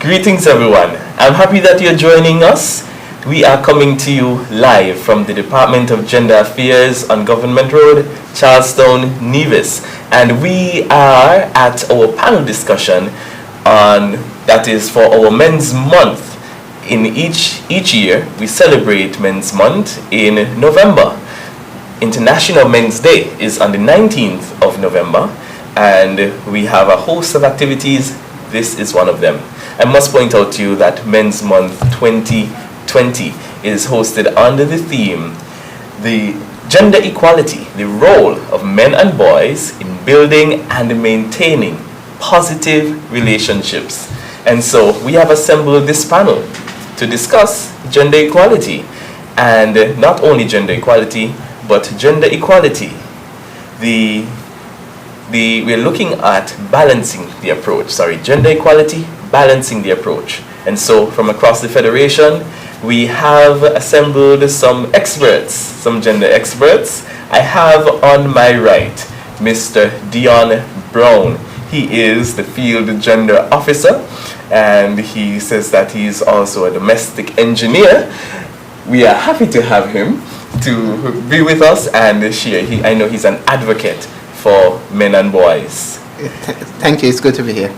Greetings everyone. I'm happy that you're joining us. We are coming to you live from the Department of Gender Affairs on Government Road, Charlestown, Nevis. And we are at our panel discussion on that is for our Men's Month. In each year, we celebrate Men's Month in November. International Men's Day is on the 19th of November, and we have a host of activities. This is one of them. I must point out to you that Men's Month 2020 is hosted under the theme, the gender equality, the role of men and boys in building and maintaining positive relationships. And so we have assembled this panel to discuss gender equality, and not only gender equality, but gender equality. We're looking at balancing the approach. Gender equality, balancing the approach. And so from across the Federation, we have assembled some experts, some gender experts. I have on my right Mr. Dion Brown. He is the Field Gender Officer, and he says that he's also a domestic engineer. We are happy to have him to be with us and share. I know he's an advocate for men and boys. Thank you, it's good to be here.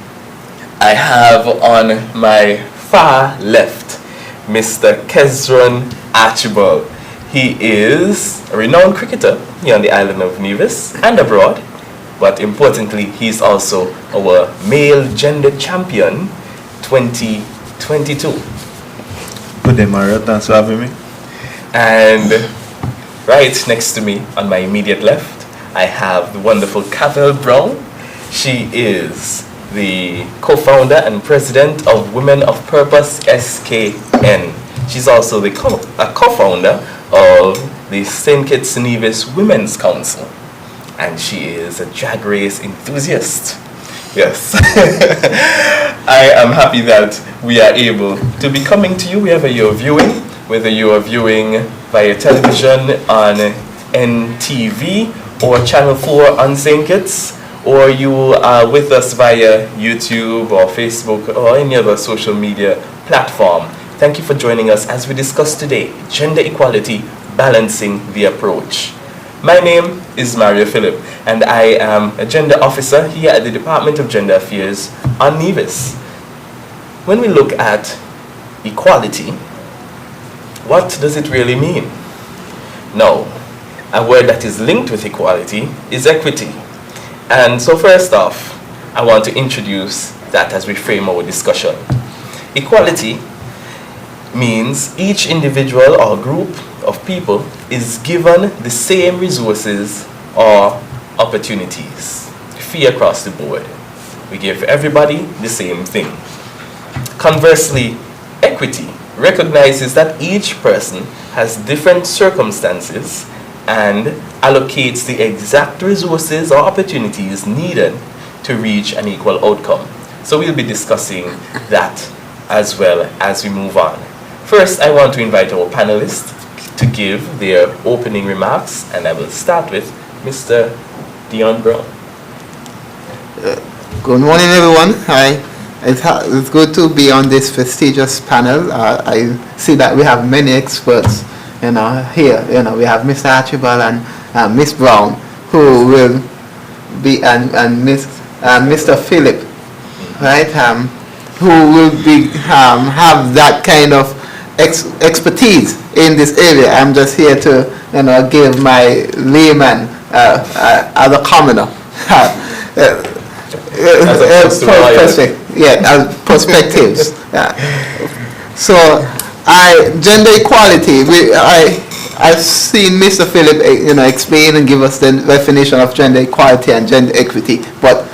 I have on my far left Mr. Kezron Archibald. He is a renowned cricketer here on the island of Nevis and abroad, but importantly, he's also our male gender champion 2022. Good day, Mario. Thanks for having me. And right next to me on my immediate left, I have the wonderful Cavell Brown. She is the co-founder and president of Women of Purpose SKN. She's also the co-founder of the St. Kitts Nevis Women's Council. And she is a drag race enthusiast. Yes. I am happy that we are able to be coming to you wherever you're viewing, whether you are viewing via television on NTV or Channel 4 on St. Kitts, or you are with us via YouTube or Facebook or any other social media platform. Thank you for joining us as we discuss today gender equality, balancing the approach. My name is Mario Phillip, and I am a gender officer here at the Department of Gender Affairs on Nevis. When we look at equality, what does it really mean? Now, a word that is linked with equality is equity. And so first off, I want to introduce that as we frame our discussion. Equality means each individual or group of people is given the same resources or opportunities, free across the board. We give everybody the same thing. Conversely, equity recognizes that each person has different circumstances and allocates the exact resources or opportunities needed to reach an equal outcome. So we'll be discussing that as well as we move on. First, I want to invite our panelists to give their opening remarks, and I will start with Mr. Dion Brown. Good morning, everyone. Hi. It's good to be on this prestigious panel. I see that we have many experts here. We have Mr. Archibald and Miss Brown, who will be, and Mr. Phillip, right? Who will be have that kind of expertise in this area. I'm just here to give my layman as a commoner perspectives. So gender equality. I've seen Mr. Phillip explain and give us the definition of gender equality and gender equity, but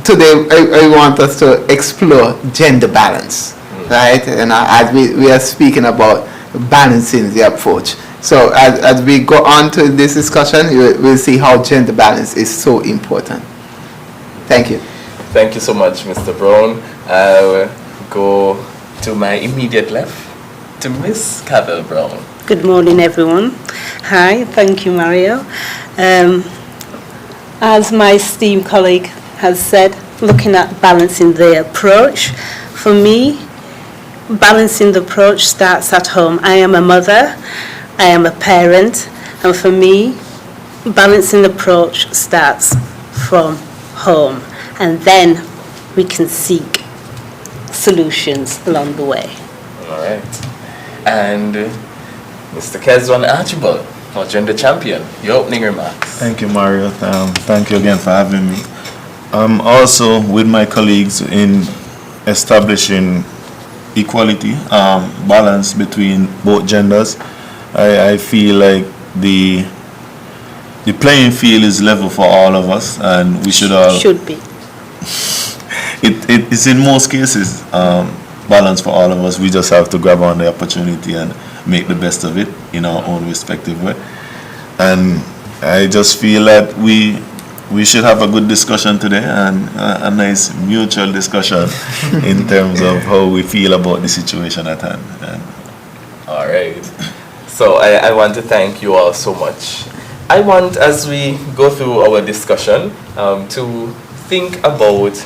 today I want us to explore gender balance, right? And as we are speaking about balancing the approach. So as we go on to this discussion, we'll see how gender balance is so important. Thank you. Thank you so much, Mr. Brown. I'll go to my immediate left, to Miss Cavell Brown. Good morning, everyone. Hi, thank you, Mario. As my esteemed colleague has said, looking at balancing the approach, for me, balancing the approach starts at home. I am a mother, I am a parent, and for me, balancing the approach starts from home, and then we can seek solutions along the way. All right. And Mr. Kezwan Archibald, our gender champion, your opening remarks. Thank you, Mario. Thank you again for having me. I'm also with my colleagues in establishing equality, balance between both genders. I feel like the playing field is level for all of us, and we should all. Should be. It's in most cases balance for all of us. We just have to grab on the opportunity and make the best of it in our own respective way. And I just feel that we should have a good discussion today, and a nice mutual discussion in terms of how we feel about the situation at hand. All right. So I want to thank you all so much. I want, as we go through our discussion, to think about,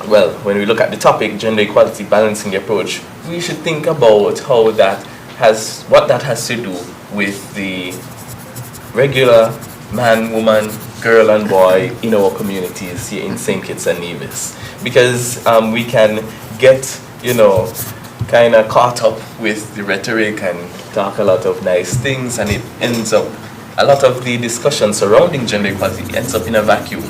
well, when we look at the topic, gender equality, balancing the approach, we should think about how what that has to do with the regular man, woman, girl and boy in our communities here in St. Kitts and Nevis. Because we can get, kind of caught up with the rhetoric and talk a lot of nice things, and it ends up, a lot of the discussion surrounding gender equality ends up in a vacuum.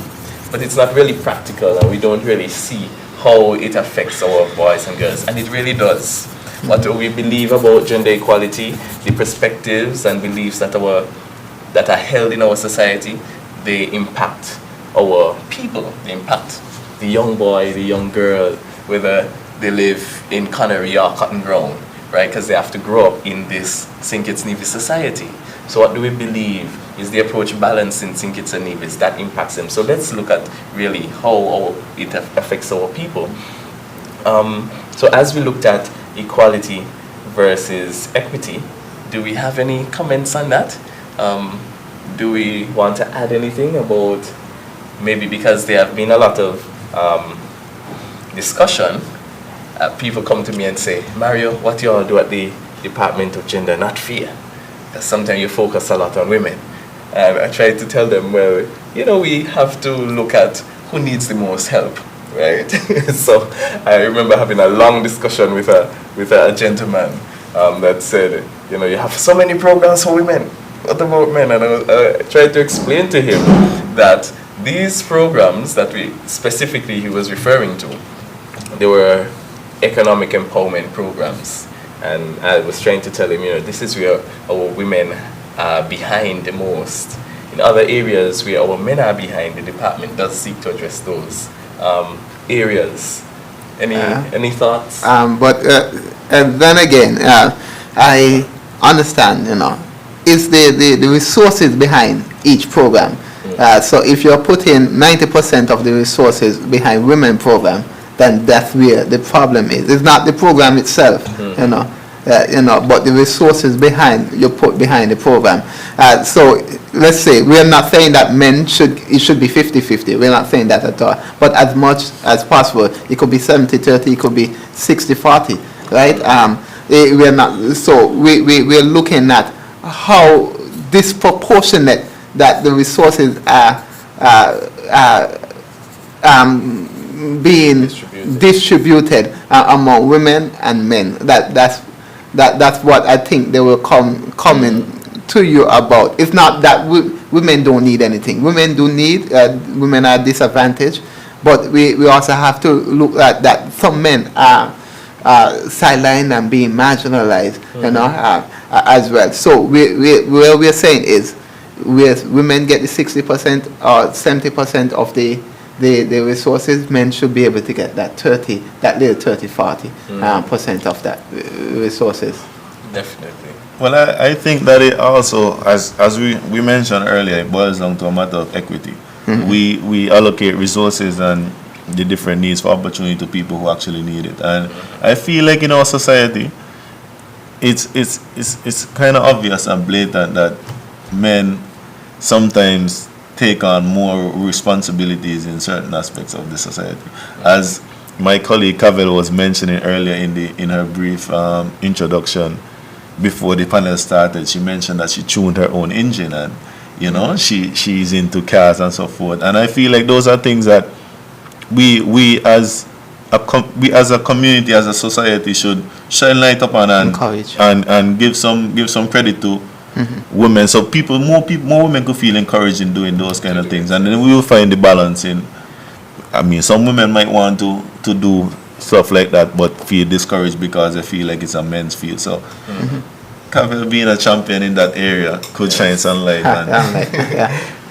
But it's not really practical, and we don't really see how it affects our boys and girls, and it really does. What we believe about gender equality, the perspectives and beliefs that are held in our society, they impact our people. They impact the young boy, the young girl, whether they live in Connery or Cotton Ground, right? Because they have to grow up in this St. Kitts Nevis society. So what do we believe is the approach balanced in St. Kitts and Nevis that impacts them? So let's look at really how it affects our people. So as we looked at equality versus equity, do we have any comments on that? Do we want to add anything about, maybe because there have been a lot of discussion, people come to me and say, Mario, what you all do at the Department of Gender, not fair. Because sometimes you focus a lot on women. And I try to tell them, well, we have to look at who needs the most help, right? So I remember having a long discussion with a gentleman that said, you have so many programs for women. What about men? And I tried to explain to him that these programs that he was referring to, they were economic empowerment programs. And I was trying to tell him, this is where our women are behind the most. In other areas where our men are behind, the department does seek to address those areas. Any thoughts? But and then again, I understand, is the resources behind each program. So if you're putting 90% of the resources behind women program, then that's where the problem is. It's not the program itself, but the resources you put behind the program. So let's say we're not saying that it should be 50-50. We're not saying that at all. But as much as possible, it could be 70-30, it could be 60-40, right? We're not. So we're looking at how disproportionate that the resources are being distributed among women and men. That's what I think they will coming to you about. It's not that women don't need anything. Women do need. Women are disadvantaged, but we also have to look at that some men are sidelined and being marginalized, as well. So what we're saying is, women get the 60% or 70% of the resources, men should be able to get that little 30-40% percent of that resources. Definitely. Well, I think that it also, as we mentioned earlier, it boils down to a matter of equity. Mm-hmm. We allocate resources and the different needs for opportunity to people who actually need it. And I feel like in our society, it's kind of obvious and blatant that men sometimes take on more responsibilities in certain aspects of the society. As my colleague Cavell was mentioning earlier in her brief introduction before the panel started. She mentioned that she tuned her own engine, and she's into cars and so forth. And I feel like those are things that we as a community, as a society, should shine light upon and encourage and give some credit to women, so more women could feel encouraged in doing those kind of things, and then we will find the balance in. I mean, some women might want to do stuff like that, but feel discouraged because they feel like it's a men's field. So, Cavell being a champion in that area could shine some light and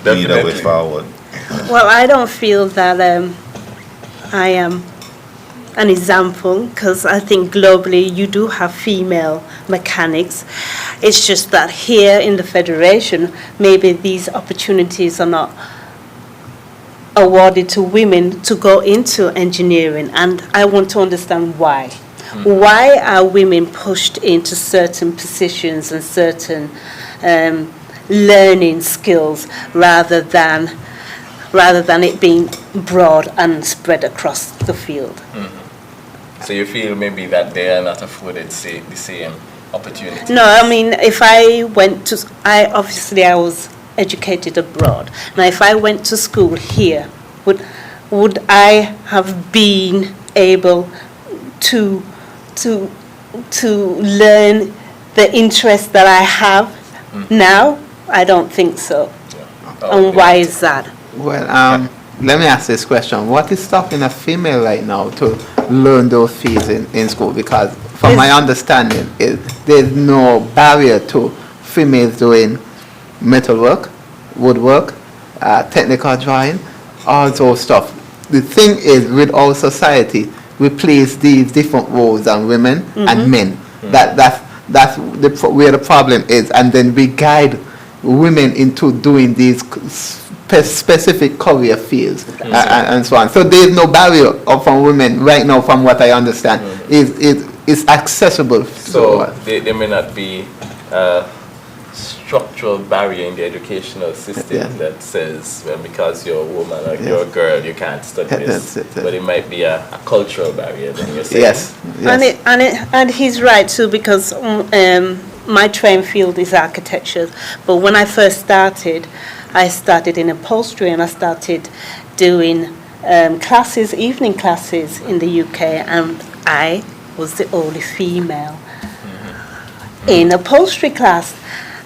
lead the way forward. Well, I don't feel that I am an example, because I think globally you do have female mechanics. It's just that here in the Federation, maybe these opportunities are not awarded to women to go into engineering, and I want to understand why. Why are women pushed into certain positions and certain learning skills rather than it being broad and spread across the field? So you feel maybe that they are not afforded the same opportunity? No, I mean, if I went to, I was educated abroad. Now, if I went to school here, would I have been able to learn the interest that I have now? I don't think so. And why is that? Well, let me ask this question. What is stopping a female right now to learn those fields in school? Because from my understanding, there's no barrier to females doing metalwork, woodwork, technical drawing, all those stuff. The thing is, with our society, we place these different roles on women and men. That's where the problem is. And then we guide women into doing these specific career fields and so on. So there is no barrier from women right now, from what I understand. It's accessible. So there may not be a structural barrier in the educational system that says, well, because you're a woman or you're a girl, you can't study this. But it might be a cultural barrier, then you're saying. Yes. And he's right too, because my train field is architecture. But when I first started, I started in upholstery, and I started doing classes, evening classes in the UK, and I was the only female in upholstery class.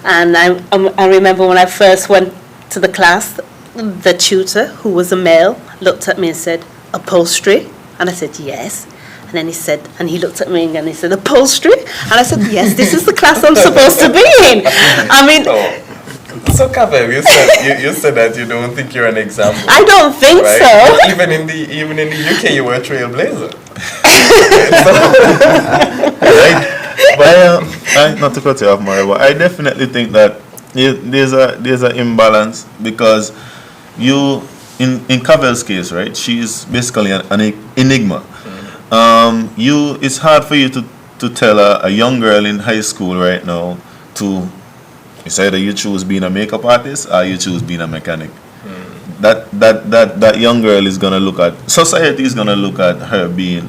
And I remember when I first went to the class, the tutor, who was a male, looked at me and said, "Upholstery?" And I said, "Yes." And then he looked at me and he said, "Upholstery?" And I said, "Yes, this is the class I'm supposed to be in." I mean... So Cavell, you said that you don't think you're an example. I don't think so. But even in the UK, you were a trailblazer. Right? But not to cut you off, Mario, but I definitely think that there's an imbalance, because you in Cavell's case, right? She's basically an enigma. It's hard for you to tell a young girl in high school right now it's either you choose being a makeup artist or you choose being a mechanic. That young girl is gonna society is gonna look at her being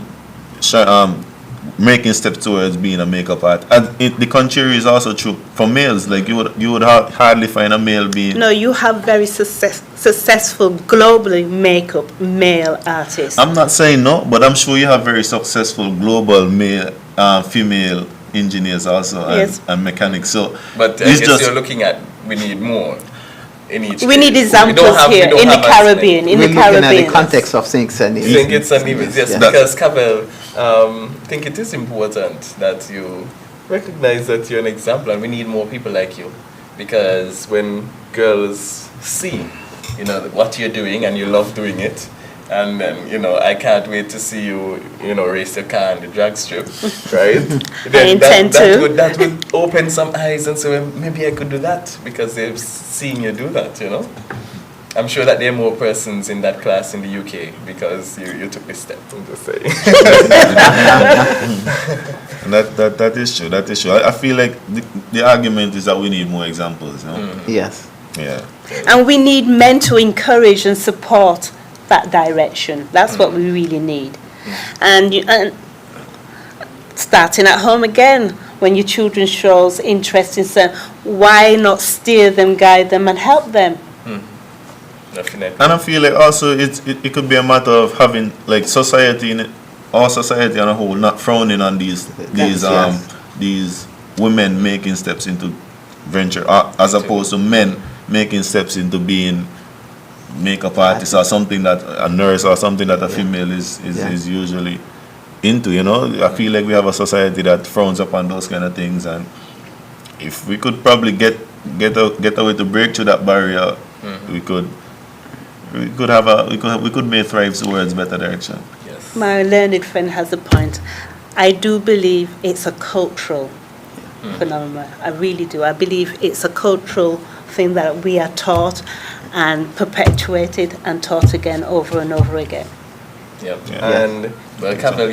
making steps towards being a makeup artist. And the contrary is also true for males. Like you would hardly find a male being. No, you have very successful globally makeup male artists. I'm not saying no, but I'm sure you have very successful global male female engineers also, and mechanics. So, but I guess you're looking at, we need more in each. We need examples here in the Caribbean. We're looking at the context of things and it's and events. Yes, because Cavell, I think it is important that you recognize that you're an example, and we need more people like you, because when girls see, what you're doing and you love doing it. And then, I can't wait to see you, race your car on the drag strip, right? I intend to. That would open some eyes and say, well, maybe I could do that, because they've seen you do that, I'm sure that there are more persons in that class in the UK because you took this step, I'm just saying. And that is true, that is true. I feel like the argument is that we need more examples, Yes. Yeah. And we need men to encourage and support that direction. That's what we really need. And starting at home again, when your children shows interest in something, why not steer them, guide them, and help them? Definitely. And I feel like also it could be a matter of having like our society on a whole not frowning on these women making steps into venture, as opposed to men making steps into being makeup artists or something that a nurse or something that a female is usually into. I feel like we have a society that frowns upon those kind of things, and if we could probably get a way to break through that barrier, we could may thrive towards better direction. Yes. My learned friend has a point. I do believe it's a cultural phenomenon. I really do. I believe it's a cultural thing that we are taught and perpetuated and taught again over and over again. Yep. And well, Kavel,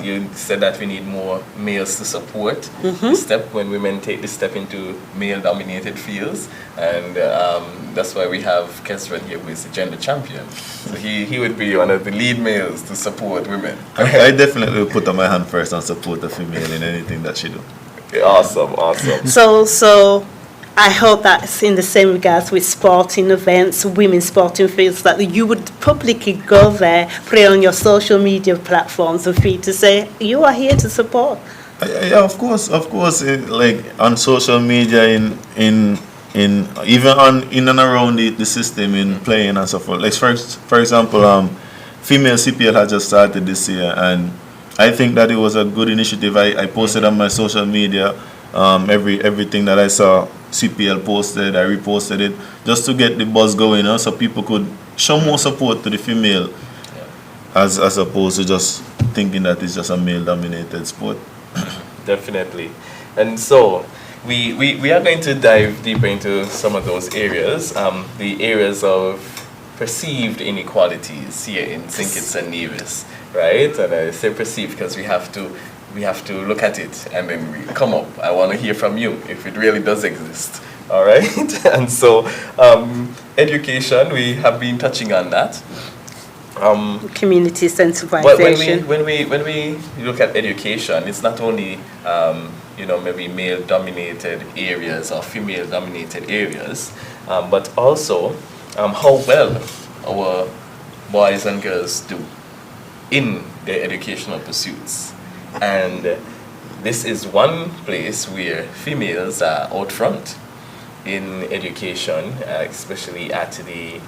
you said that we need more males to support the step when women take the step into male-dominated fields, and that's why we have Kesran here, who is the gender champion. So he would be one of the lead males to support women. I definitely will put up my hand first and support the female in anything that she do. Awesome. So I hope that's in the same regards with sporting events, women's sporting fields, that you would publicly go there, put it on your social media platforms and feed to say, you are here to support. Yeah, of course. Like on social media, in even in and around the system, in playing and so forth. Like for example, female CPL had just started this year, and I think that it was a good initiative. I posted on my social media everything that I saw CPL posted, I reposted it just to get the buzz going, so people could show more support to the female, as opposed to just thinking that it's just a male-dominated sport. Definitely. And so we are going to dive deeper into some of those areas, the areas of perceived inequalities here in St. Kitts and Nevis, right? And I say perceived because we have to look at it and then we come up. I want to hear from you if it really does exist. All right? And so education, we have been touching on that. Community sensitization. But when we look at education, it's not only maybe male-dominated areas or female-dominated areas, but also how well our boys and girls do in their educational pursuits. And this is one place where females are out front in education, especially at the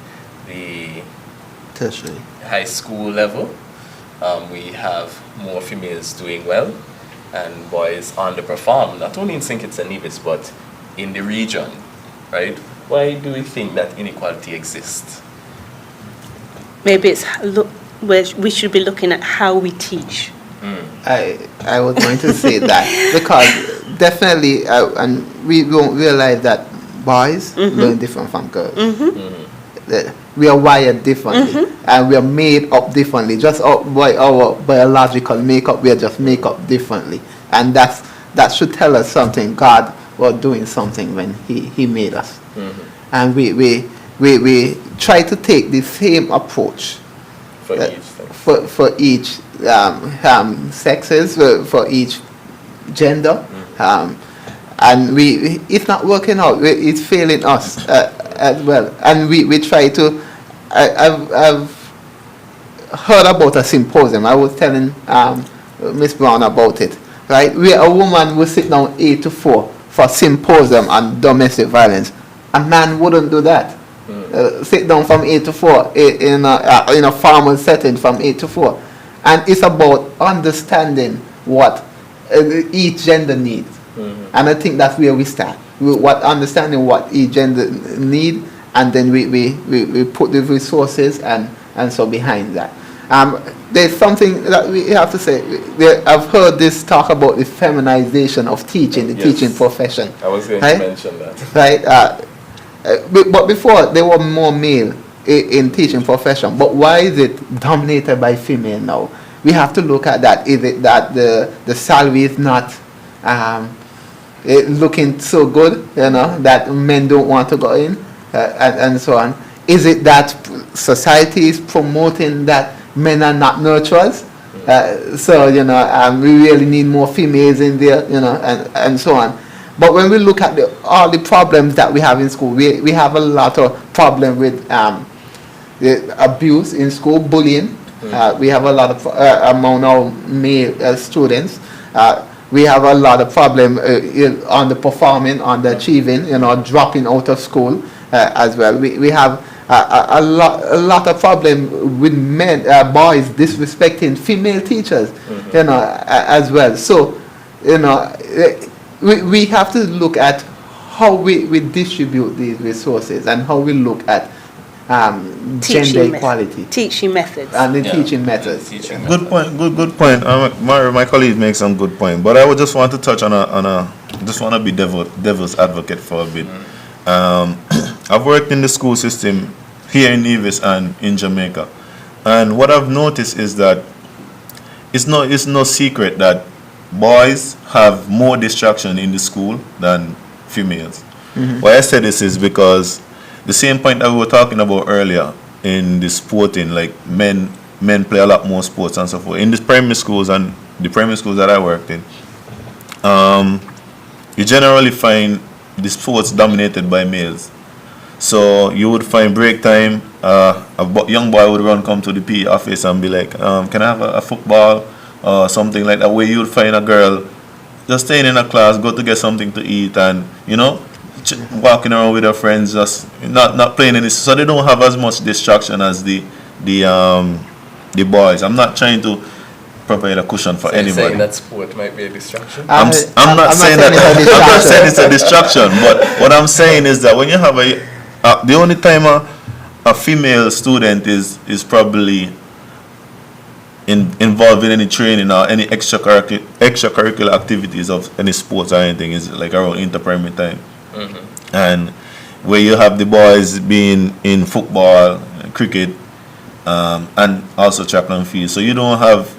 tertiary high school level. We have more females doing well and boys underperform, not only in St. Kitts and Nevis, but in the region, right? Why do we think that inequality exists? Maybe we should be looking at how we teach. I was going to say that because definitely, and we don't realize that boys learn different from girls. We are wired differently, and we are made up differently. Just by our biological makeup, we are just made up differently, and that should tell us something. God was doing something when He made us, and we try to take the same approach for each sexes, for each gender, and it's not working out. It's failing us as well, and we try to. I've heard about a symposium. I was telling Miss Brown about it. Right, where a woman will sit down 8 to 4 for symposium on domestic violence. A man wouldn't do that. Sit down from 8 to 4 in a formal setting from 8 to 4. And it's about understanding what each gender needs. And I think that's where we start. Understanding what each gender needs, and then we put the resources and so behind that. There's something that we have to say. I've heard this talk about the feminization of teaching, the teaching profession. I was going to mention that. Right? But before, there were more male in teaching profession. But why is it dominated by female now? We have to look at that. Is it that the salary is not looking so good, that men don't want to go in, and so on? Is it that society is promoting that men are not nurturers. So, we really need more females in there, and so on. But when we look at all the problems that we have in school, we have a lot of problem with the abuse in school, bullying. We have a lot of among our male students. We have a lot of problem on the performing, on the achieving, dropping out of school as well. We have a lot of problem with men, boys disrespecting female teachers, as well. So, we have to look at how we distribute these resources and how we look at gender equality. Teaching methods. And the teaching methods. Good point. Good point. My colleague makes some good point, but I would just want to touch on just want to be devil's advocate for a bit. I've worked in the school system here in Nevis and in Jamaica, and what I've noticed is that it's no secret that boys have more distraction in the school than females. Why I say this is because the same point that we were talking about earlier in the sporting, like men play a lot more sports and so forth. In the primary schools and the primary schools that I worked in, you generally find the sports dominated by males. So you would find break time, a young boy would come to the PE office and be like, can I have a football or something like that, where you would find a girl just staying in a class, go to get something to eat, and walking around with her friends, just not playing any. So they don't have as much distraction as the boys. I'm not trying to provide a cushion for anybody. You're saying that sport might be a distraction? I'm not saying it's a distraction, but what I'm saying is that when you have the only time a female student is probably involved in any training or any extracurricular activities of any sports or anything is like around interprimary time. And where you have the boys being in football, cricket, and also track and field. So you don't have,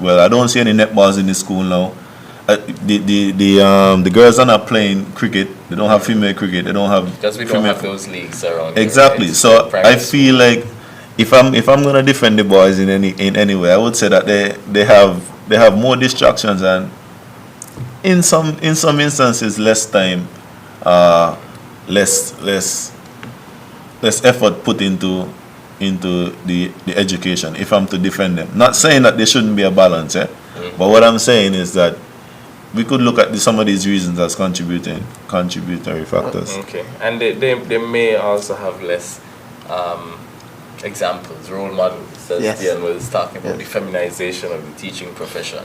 I don't see any netballs in the school now. The girls are not playing cricket. They don't have female cricket. They don't have, because we don't have those leagues around. Exactly. Here, right? So I feel like if I'm gonna defend the boys in any way, I would say that they have more distractions and in some instances less time, less effort put into the education. If I'm to defend them, not saying that there shouldn't be a balance, but what I'm saying is that we could look at some of these reasons as contributory factors. Okay, and they may also have less examples, role models, as Dian was talking about, the feminization of the teaching profession.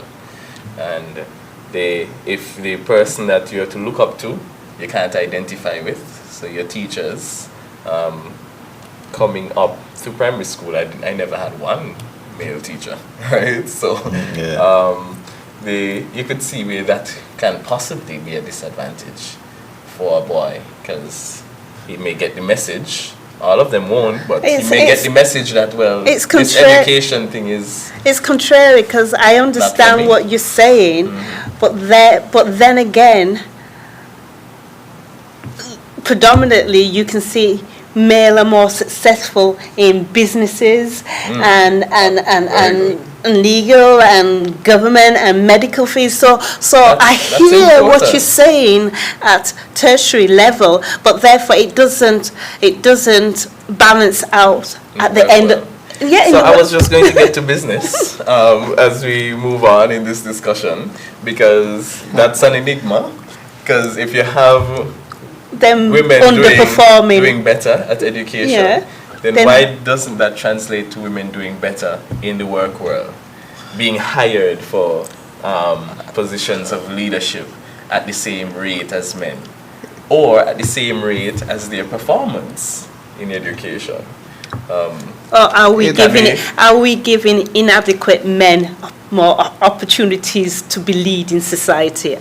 And if the person that you're to look up to, you can't identify with, so your teachers coming up through primary school, I never had one male teacher, right? So you could see where that can possibly be a disadvantage for a boy, because he may get the message. All of them won't, but he may get the message that, this education thing is... It's contrary, because I understand what you're saying, but then again, predominantly you can see male are more successful in businesses and legal and government and medical fields. So I hear what you're saying at tertiary level, but therefore it doesn't balance out at the end. So I was just going to get to business as we move on in this discussion, because that's an enigma. Because if you have them women underperforming, doing better at education, then why doesn't that translate to women doing better in the work world, being hired for positions of leadership at the same rate as men, or at the same rate as their performance in education? Or are we giving inadequate men more opportunities to be leading society?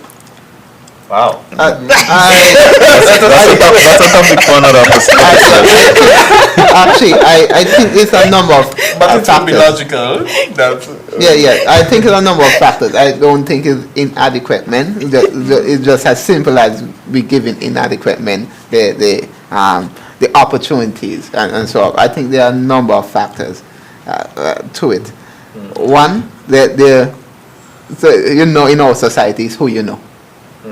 Wow. That's a topic for another episode. Actually, I think it's a number of but it would be factors. logical. I think it's a number of factors. I don't think it's inadequate men. It's just as simple as we giving inadequate men the opportunities and so on. I think there are a number of factors to it. One, so in our societies who you know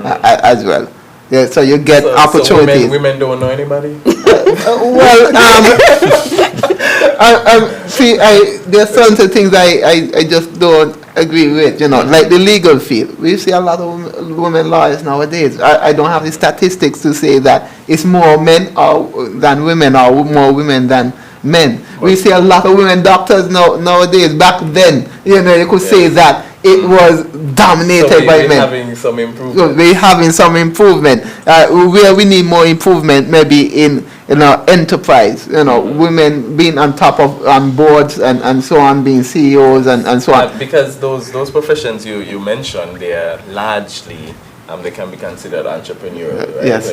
as well. Yeah, so you get opportunities. So women don't know anybody? See, there's certain things I just don't agree with, like the legal field. We see a lot of women lawyers nowadays. I don't have the statistics to say that it's more men than women or more women than men. We see a lot of women doctors nowadays. Back then, you could say that it was dominated by men. We're having some improvement. We're having some improvement. Where we need more improvement, maybe in enterprise. Women being on top of boards and so on, being CEOs and so on. Because those professions you mentioned, they are largely they can be considered entrepreneurial, right? Yes.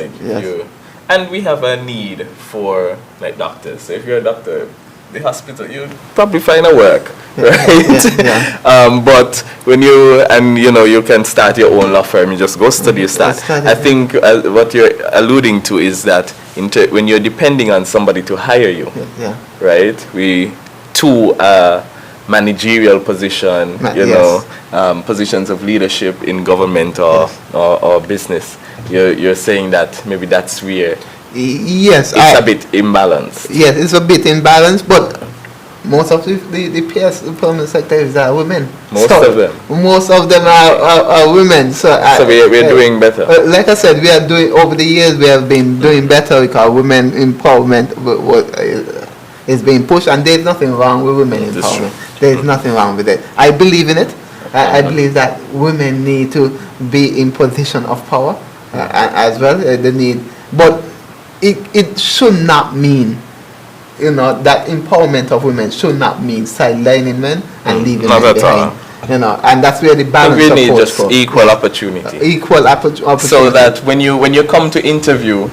And we have a need for doctors. So if you're a doctor, the hospital, you probably find a work, right? But when you can start your own law firm, you just go study your start. I think what you're alluding to is that when you're depending on somebody to hire you, right? To a managerial position, positions of leadership in government or business, you're saying that maybe that's where it's a bit imbalanced. Yes, it's a bit imbalanced, but most of the permanent secretaries are women. Most of them are women. So we're doing better. Like I said, we are doing over the years. We have been doing better because women empowerment is being pushed, and there's nothing wrong with women empowerment. There's nothing wrong with it. I believe in it. I believe that women need to be in position of power as well. They need, but it should not mean, that empowerment of women should not mean sidelining men and leaving men behind. And that's where the balance we of need force just comes. equal opportunity. Equal opportunity. So that when you come to interview,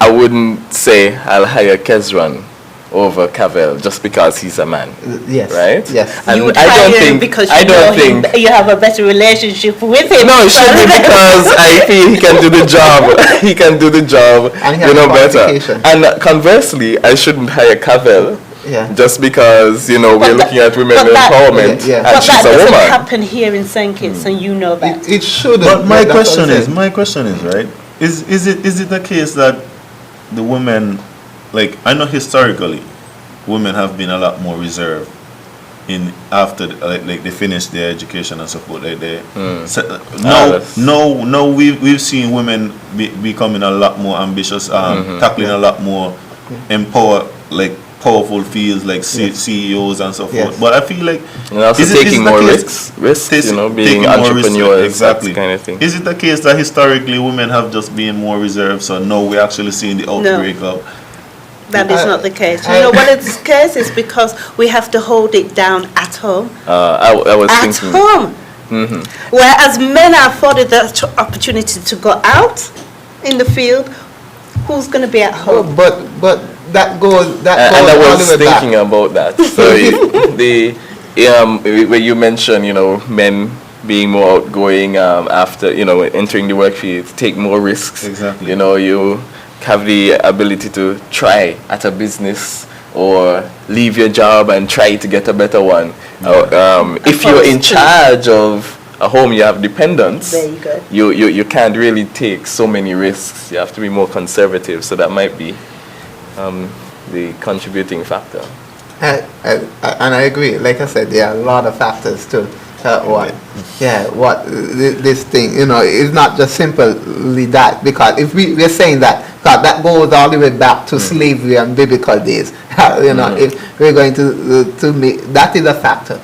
I wouldn't say I'll hire Kezran over Cavell just because he's a man. Yes. Right? Yes. And you would I don't hire him think because you have a better relationship with him. No, it should be because I feel he can do the job. He can do the job, And he has better. And conversely, I shouldn't hire Cavell just because we're looking at women empowerment and But she's that a doesn't woman. happen here in St. Kitts, and you know that. It shouldn't. But my That's what question I'm saying. is, right? Is it the case that the women, I know historically, women have been a lot more reserved after they finish their education and so forth. Now we've seen women becoming a lot more ambitious, tackling a lot more powerful fields like CEOs and so forth. But I feel like and also taking more risks, being entrepreneurs, exactly, that kind of thing. Is it the case that historically women have just been more reserved, so now we're actually seeing the outbreak of? That is not the case. You know what it's the case is because we have to hold it down at home. I was At thinking. home. Whereas men are afforded the opportunity to go out in the field, who's going to be at home? But that goes And I all was the way back. thinking about that. So where you mentioned, men being more outgoing after, entering the work field, take more risks. Exactly. You have the ability to try at a business or leave your job and try to get a better one. If you're in charge of a home, you have dependents. There you go. You can't really take so many risks. You have to be more conservative. So that might be the contributing factor. And I agree. Like I said, there are a lot of factors to this thing, it's not just simply that, because if we're saying that goes all the way back to slavery and biblical days. If we're going to make that is a factor.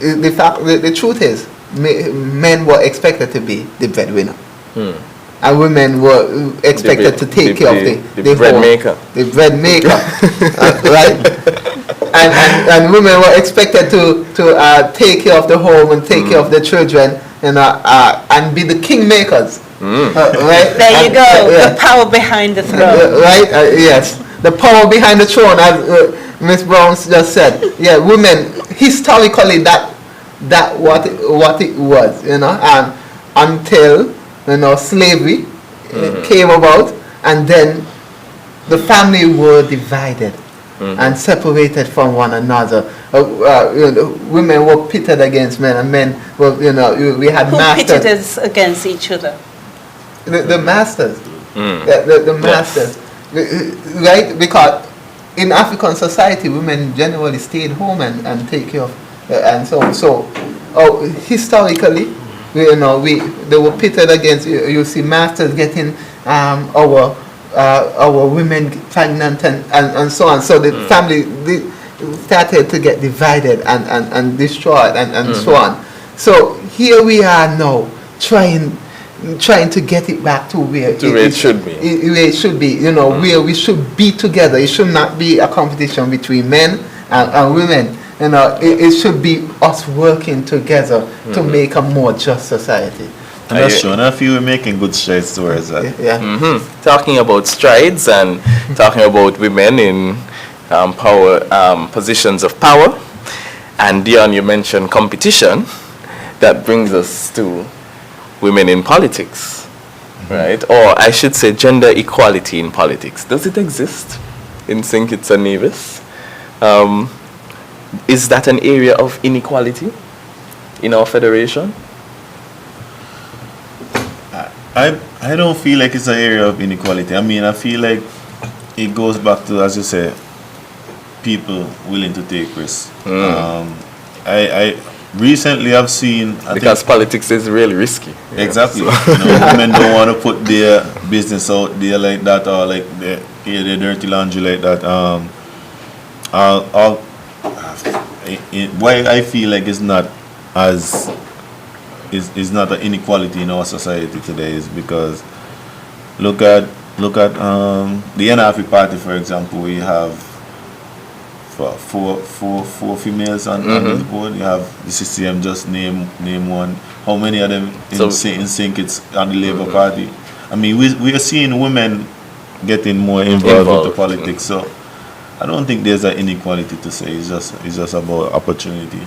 The truth is, men were expected to be the breadwinner. And women were expected to take care of the bread home, maker. the bread maker, right? And women were expected to take care of the home and take care of the children, and be the king makers. Right? There you go. The power behind the throne. Right? Yes. The power behind the throne, as Miss Brown just said. Yeah, women historically that what it was, until slavery came about, and then the family were divided. and separated from one another. Women were pitted against men, and men were, we had Who masters. pitted us against each other? The masters. The masters. Right? Because in African society, women generally stayed home and take care of, and so historically, they were pitted against. You see masters getting our women pregnant and so on. So the family started to get divided and destroyed and so on. So here we are now trying to get it back to where it should be. Where it should be, where we should be together. It should not be a competition between men and women. It should be us working together to make a more just society. And that's true. And I feel we're making good strides towards that. Yeah. Talking about strides and talking about women in power positions of power. And Dion, you mentioned competition. That brings us to women in politics, right? Or I should say gender equality in politics. Does it exist in St. Kitts and Nevis? Is that an area of inequality in our federation? I don't feel like it's an area of inequality. I mean, I feel like it goes back to, as you say, people willing to take risks. I recently have seen... Because politics is really risky. Exactly. Women don't want to put their business out there like that, or like their dirty laundry like that. Why I feel like it's not as... is not an inequality in our society today is because look at the NIA party, for example. We have four females on this board. You have the CCM, just name one. How many of them in St. Kitts on the Labour Party? I mean, we are seeing women getting more involved with the politics. So I don't think there's an inequality to say. It's just about opportunity.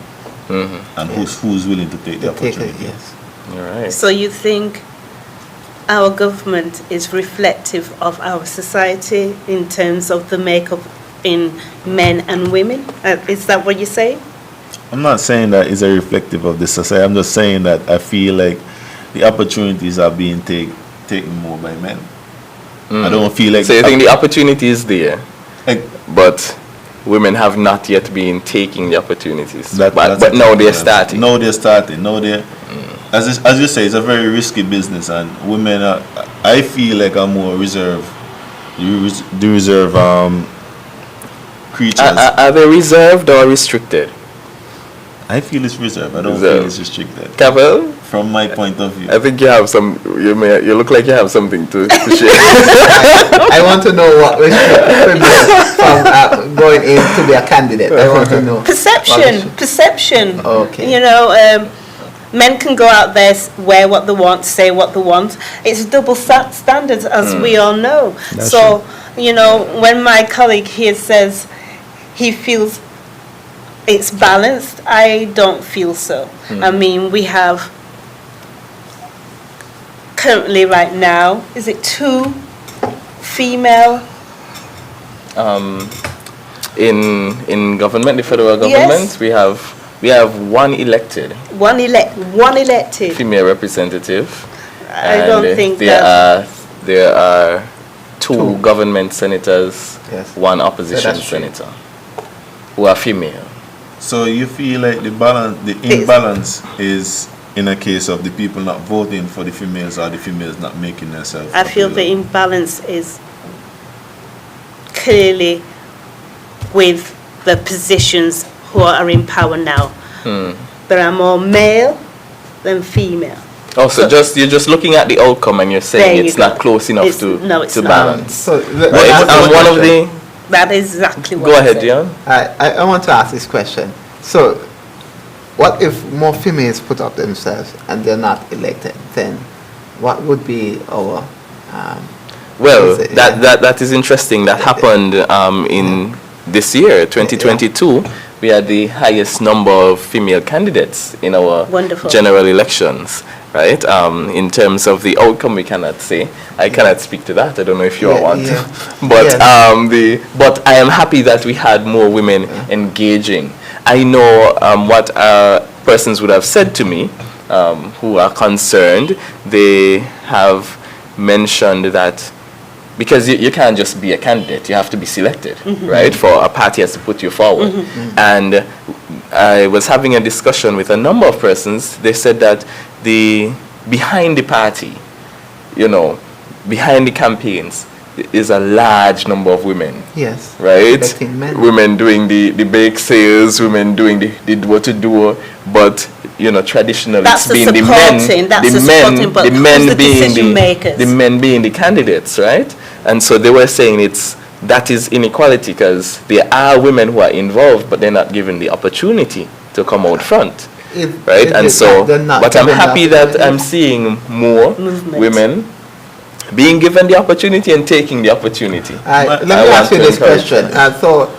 And who's willing to take the opportunity. Yes. All right. So you think our government is reflective of our society in terms of the makeup in men and women? Is that what you say? I'm not saying that it's a reflective of the society. I'm just saying that I feel like the opportunities are being taken more by men. I don't feel like... So you think the opportunity is there, like, but women have not yet been taking the opportunities. But now they're starting. Now they're starting. Now they're... As you say, it's a very risky business, and women are... I feel like are more reserved. The reserve creatures. Are they reserved or restricted? I feel it's reserved. I don't feel it's restricted. Cavel? From my point of view. I think you have some. You look like you have something to share. I want to know what restricts from going in to be a candidate. I want to know. Perception. Okay. Men can go out there, wear what they want, say what they want. It's double standards, as we all know. That's so, when my colleague here says he feels it's balanced, I don't feel so. I mean, we have currently right now, is it 2 female? In government, the federal government, Yes. we have one elected. One elected. Female representative. I don't think there are 2 government senators, Yes. 1 opposition that's true. senator, who are female. So you feel like the imbalance is in a case of the people not voting for the females or the females not making themselves I feel the imbalance is clearly with the positions who are in power now. There are more male than female. Oh, so you're just looking at the outcome and you're saying There it's you not go. close enough It's to not. balance. So One of the... That is exactly what Go I ahead, said. Dion. I want to ask this question. So, what if more females put up themselves and they're not elected? Then, what would be our? Well, is it- that is interesting. That happened in this year, 2022, we had the highest number of female candidates in our Wonderful. general elections, right? In terms of the outcome, we cannot say. I cannot speak to that. I don't know if you all want to. But but I am happy that we had more women engaging. I know what persons would have said to me who are concerned. They have mentioned that because you can't just be a candidate, you have to be selected, right? For a party has to put you forward. And I was having a discussion with a number of persons. They said that behind the party, behind the campaigns, is a large number of women. Yes. Right? Men. Women doing the bake sales, women doing the door-to-door, but traditionally That's it's been the men, the men being the candidates, right? And so they were saying that is inequality because there are women who are involved, but they're not given the opportunity to come out front, right? And so, but I'm happy that I'm seeing more women being given the opportunity and taking the opportunity. Let me ask you this question. So,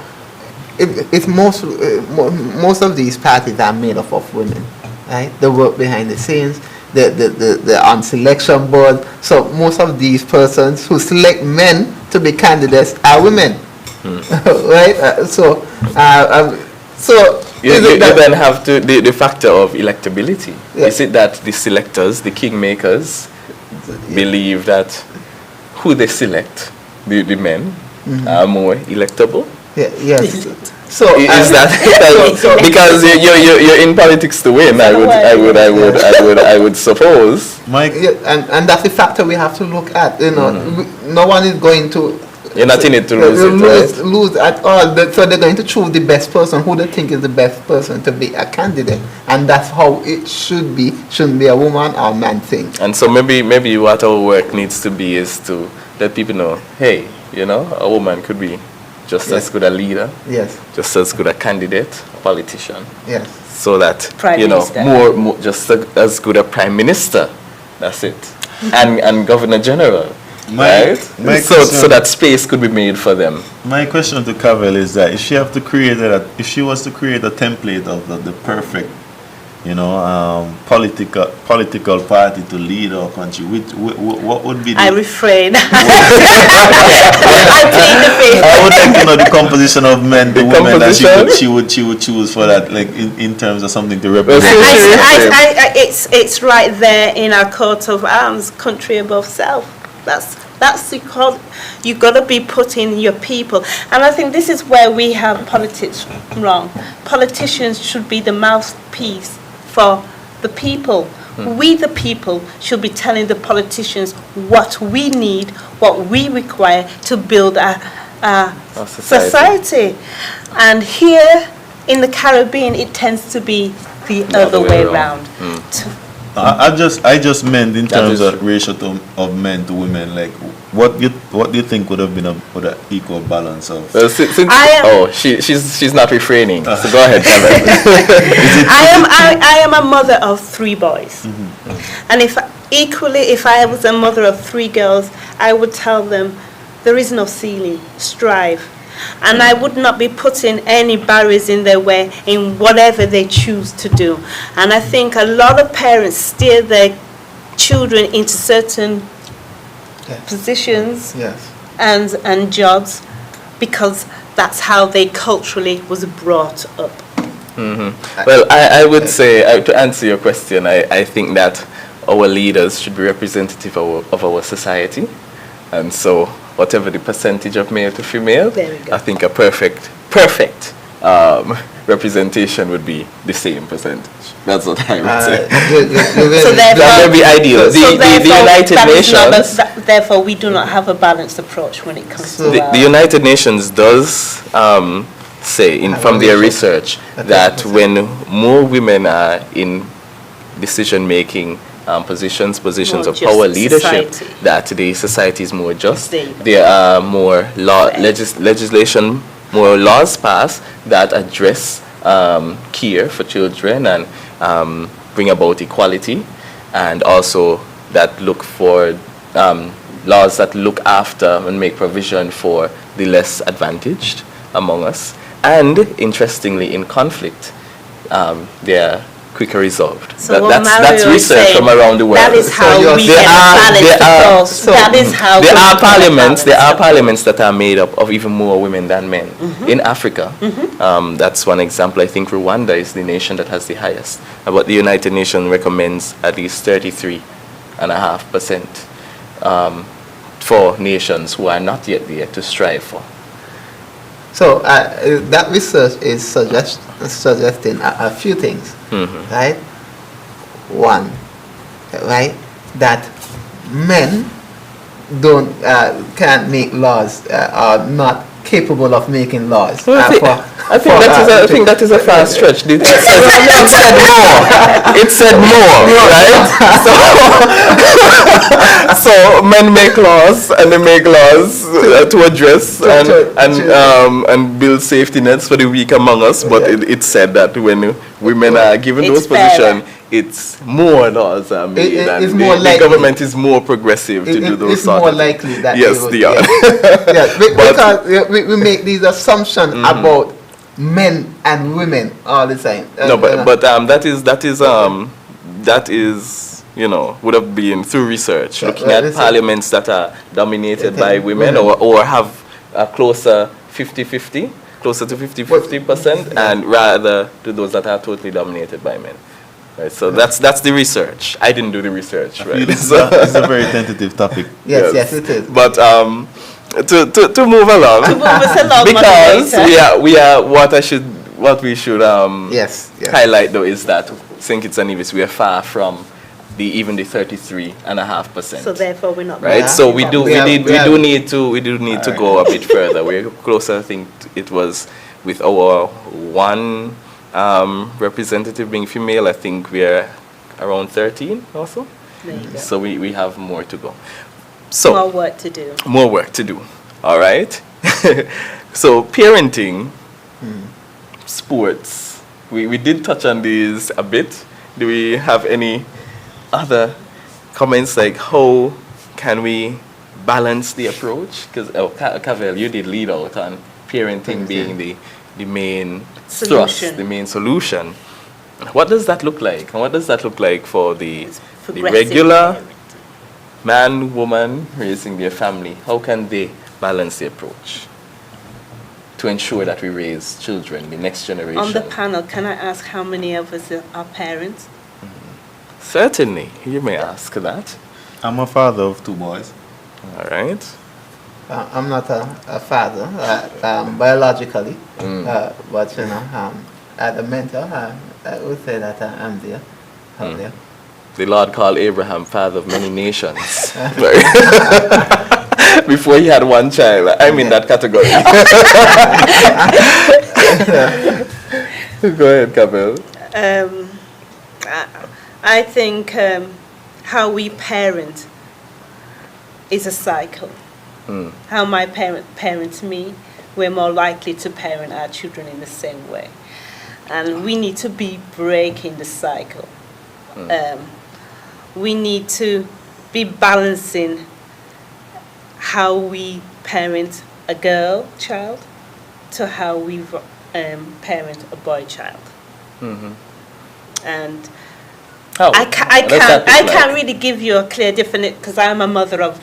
it's most of these parties are made up of women, right? They work behind the scenes. They're on selection board. So most of these persons who select men to be candidates are women, right? You then have the factor of electability. Yeah. Is it that the selectors, the kingmakers, believe that who they select, the men, are more electable? Yes. So is that because you're in politics to win? I would suppose. Mike, and that's the factor we have to look at. No one is going to. You're not in it to lose at all. So they're going to choose the best person who they think is the best person to be a candidate, and that's how it should be. Shouldn't be a woman or man thing. And so maybe what our work needs to be is to let people know, hey, a woman could be just as good a leader, just as good a candidate, a politician, so that more just as good a prime minister. That's it, and governor general, right? So that space could be made for them. My question to Cavell is that if she was to create a template of the perfect, political party to lead our country, what would be? I refrain. I plead the fifth. I would like to know the composition of men, the women that she would choose for that, like in terms of something to represent. It's right there in our coat of arms, country above self. That's the call. You've got to be putting your people. And I think this is where we have politics wrong. Politicians should be the mouthpiece for the people. We, the people, should be telling the politicians what we need, what we require to build a society. And here in the Caribbean, it tends to be the other way around. I just meant in terms of ratio of men to women, like what do you think would have been an equal balance of? She's not refraining. So go ahead, Kevin. I am a mother of 3 boys, and if I was a mother of 3 girls, I would tell them there is no ceiling. Strive. And I would not be putting any barriers in their way in whatever they choose to do. And I think a lot of parents steer their children into certain positions and jobs because that's how they culturally was brought up. Well, I would say, to answer your question, I think that our leaders should be representative of our society. And so whatever the percentage of male to female, I think a perfect representation would be the same percentage. That's what I would say. That would be ideal. The United Nations. Therefore, we do not have a balanced approach when it comes to the United Nations does say from their research that when more women are in decision-making positions of power leadership, that the society is more just. There are more legislation, more laws passed that address care for children and bring about equality, and also that look for laws that look after and make provision for the less advantaged among us. And interestingly, in conflict, they are quicker resolved. So That's research from around the world. That is how So we get balance across. That is how there we are get parliaments. There balance are parliaments that are made up of even more women than men in Africa. That's one example. I think Rwanda is the nation that has the highest. But the United Nations recommends at least 33.5% for nations who are not yet there to strive for. So that research is suggesting a few things, right? One, right, that men can't make laws, are not capable of making laws. Well, I think that is a far stretch. It said more, right? So men make laws, and they make laws to address and build safety nets for the weak among us. But it said that when women are given those positions, it's more laws are made, and the government is more progressive to do those it's sort more of likely that yes, they are. because we make these assumptions about men and women all the time. That is would have been through research looking at parliaments that are dominated by women or have a closer 50-50, closer to 50%, and rather to those that are totally dominated by men. Right, so that's the research. I didn't do the research, right? It's a very tentative topic. Yes, it is. But to move along, because we are what we should highlight though is that St. Kitts and Nevis, we are far from the 33.5%. So therefore we're not right. So we do need to go a bit further. We're closer. I think it was with our one representative being female. I think we're around 13 also. There you go. So we have more to go. So more work to do. More work to do. All right. So parenting, sports. We did touch on these a bit. Do we have any other comments like how can we balance the approach? Because Cavell, you did lead out on parenting being the main thrust, the main solution. What does that look like? And what does that look like for the regular man, woman raising their family? How can they balance the approach to ensure that we raise children, the next generation? On the panel, can I ask how many of us are parents? Certainly, you may ask that. I'm a father of 2 boys. All right. I'm not a father biologically, but at the mental, I would say that I'm there. There. The Lord called Abraham father of many nations. Before he had one child. I'm in that category. Go ahead, Cavell. I think how we parent is a cycle. How my parents me, we're more likely to parent our children in the same way. And we need to be breaking the cycle. We need to be balancing how we parent a girl child to how we parent a boy child. And I can't really give you a clear definition because I'm a mother of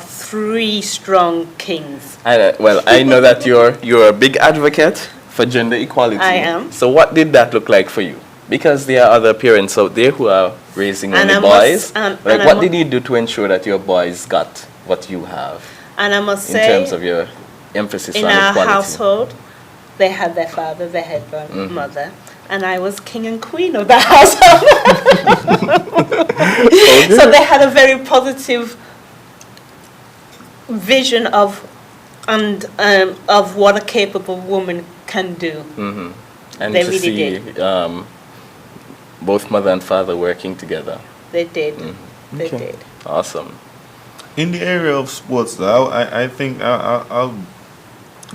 3 strong kings. I know that you're a big advocate for gender equality. I am. So what did that look like for you? Because there are other parents out there who are raising only boys. What did you do to ensure that your boys got what you have? And I must say, in terms of your emphasis on equality. In our household, they had their father, they had their mother, and I was king and queen of the household. So they had a very positive vision of what a capable woman can do. And they to really see did. Both mother and father working together. They did. They did. Awesome. In the area of sports, though, I think I'll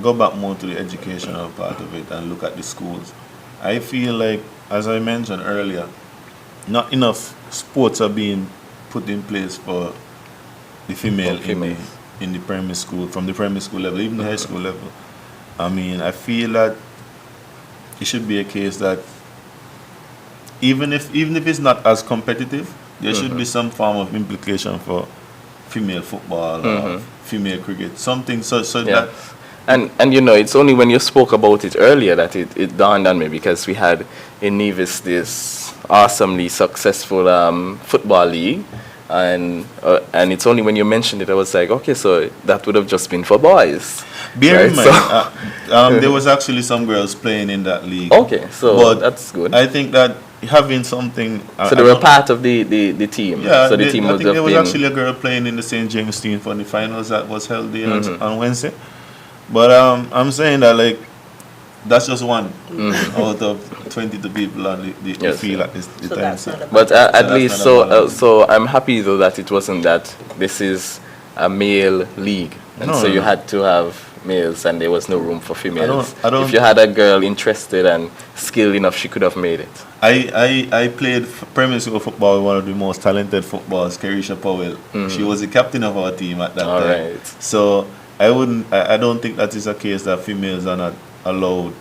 go back more to the educational part of it and look at the schools. I feel like, as I mentioned earlier, not enough sports are being put in place for the female in the primary school, from the primary school level, even the high school level. I mean, I feel that it should be a case that even if it's not as competitive, there should be some form of implication for female football or female cricket, something so that. And you know, it's only when you spoke about it earlier that it dawned on me, because we had in Nevis this awesomely successful football league, and it's only when you mentioned it I was like, okay, so that would have just been for boys. Bear in right? mind, there was actually some girls playing in that league. Okay, so but that's good. I think that having something. So they were part of the team. Yeah, so the team I would think there was have actually a girl playing in the St. James team for the finals that was held there on Wednesday. But I'm saying that, like, that's just one out of 22 people on the field at this So time. that's not a But at least, so so I'm happy though that it wasn't that this is a male league, and so you had to have males and there was no room for females. I don't if you had a girl interested and skilled enough, she could have made it. I played primary school football with one of the most talented footballers, Carisha Powell. She was the captain of our team at that All time. right. So I don't think that is a case that females are not allowed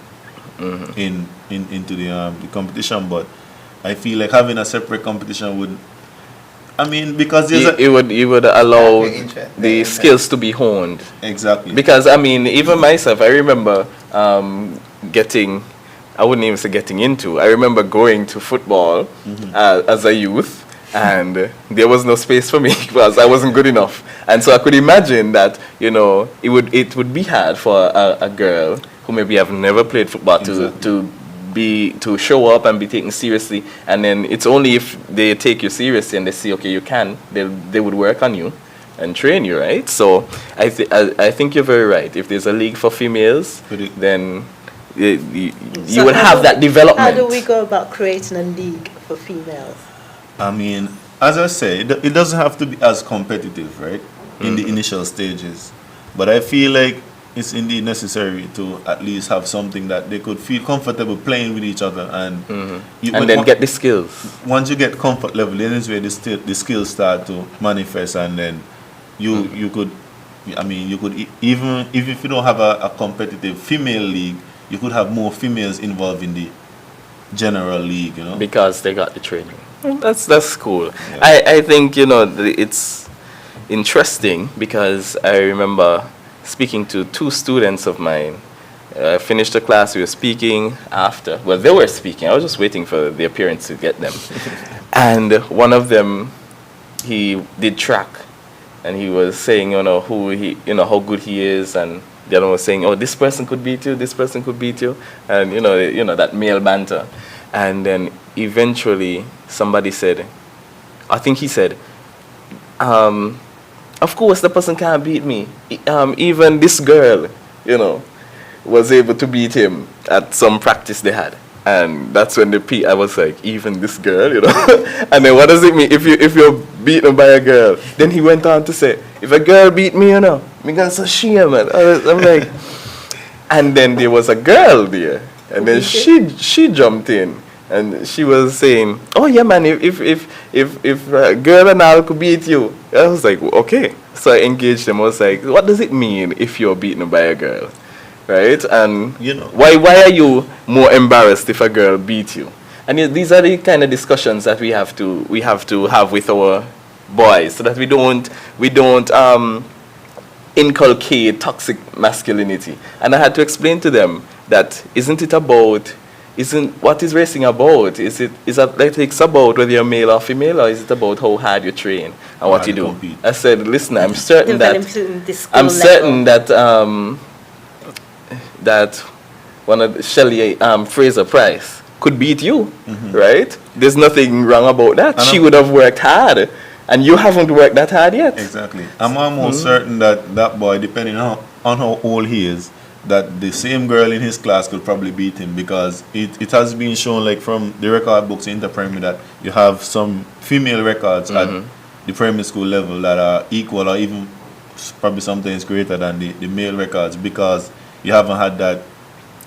into the competition, but I feel like having a separate competition would, I mean, because there's You would allow Yeah, the skills to be honed. exactly. Because I mean, even myself, I remember I wouldn't even say getting into. I remember going to football as a youth, and there was no space for me because I wasn't good enough. And so I could imagine that, you know, it would be hard for a girl who maybe have never played football to show up and be taken seriously. And then it's only if they take you seriously and they see, okay, you can, they would work on you and train you, right? So I think you're very right. If there's a league for females, then you So would have that development. How do we go about creating a league for females? I mean, as I say, it doesn't have to be as competitive, right, in the initial stages. But I feel like it's indeed necessary to at least have something that they could feel comfortable playing with each other, and then get the skills. Once you get comfort level, then is where the skills start to manifest, and then you could, I mean, you could even if you don't have a competitive female league, you could have more females involved in the general league, you know, Because they got the training. That's cool. Yeah. I think, you know, it's interesting because I remember speaking to two students of mine. I finished the class, we were speaking after. Well, they were speaking. I was just waiting for the appearance to get them. And one of them, he did track. And he was saying, you know, how good he is, and the other one was saying, oh, this person could beat you, this person could beat you, and you know that male banter. And then eventually somebody said, I think he said, of course the person can't beat me. Even this girl, you know, was able to beat him at some practice they had. And that's when I was like, even this girl, you know. And then what does it mean if you're beaten by a girl? Then he went on to say, if a girl beat me, you know, me gonna say shame, man. I'm like, and then there was a girl there, and then she jumped in, and she was saying, oh yeah, man, if a girl and all could beat you. I was like, okay. So I engaged them. I was like, what does it mean if you're beaten by a girl? Right? And You know, why are you more embarrassed if a girl beat you? And these are the kind of discussions that we have to have with our boys, so that we don't inculcate toxic masculinity. And I had to explain to them that what is racing about? Is athletics about whether you're male or female, or is it about how hard you train and what you do? compete. I said, listen, I'm certain that that one of Shelley Fraser Price could beat you, right? There's nothing wrong about that. She would have worked hard, and you haven't worked that hard yet. Exactly. I'm almost certain that boy, depending on how old he is, that the same girl in his class could probably beat him, because it has been shown, like from the record books in the primary, that you have some female records at the primary school level that are equal or even probably sometimes greater than the male records, because you haven't had that,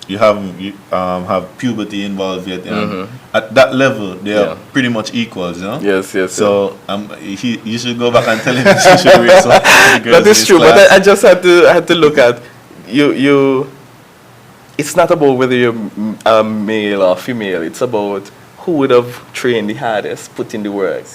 you have puberty involved yet. And at that level, they are pretty much equals, you know? Yes. So you should go back and tell him she should raise some girls That is in true, his class. but I just had to look at you. it's not about whether you're male or female. It's about who would have trained the hardest, put in the work.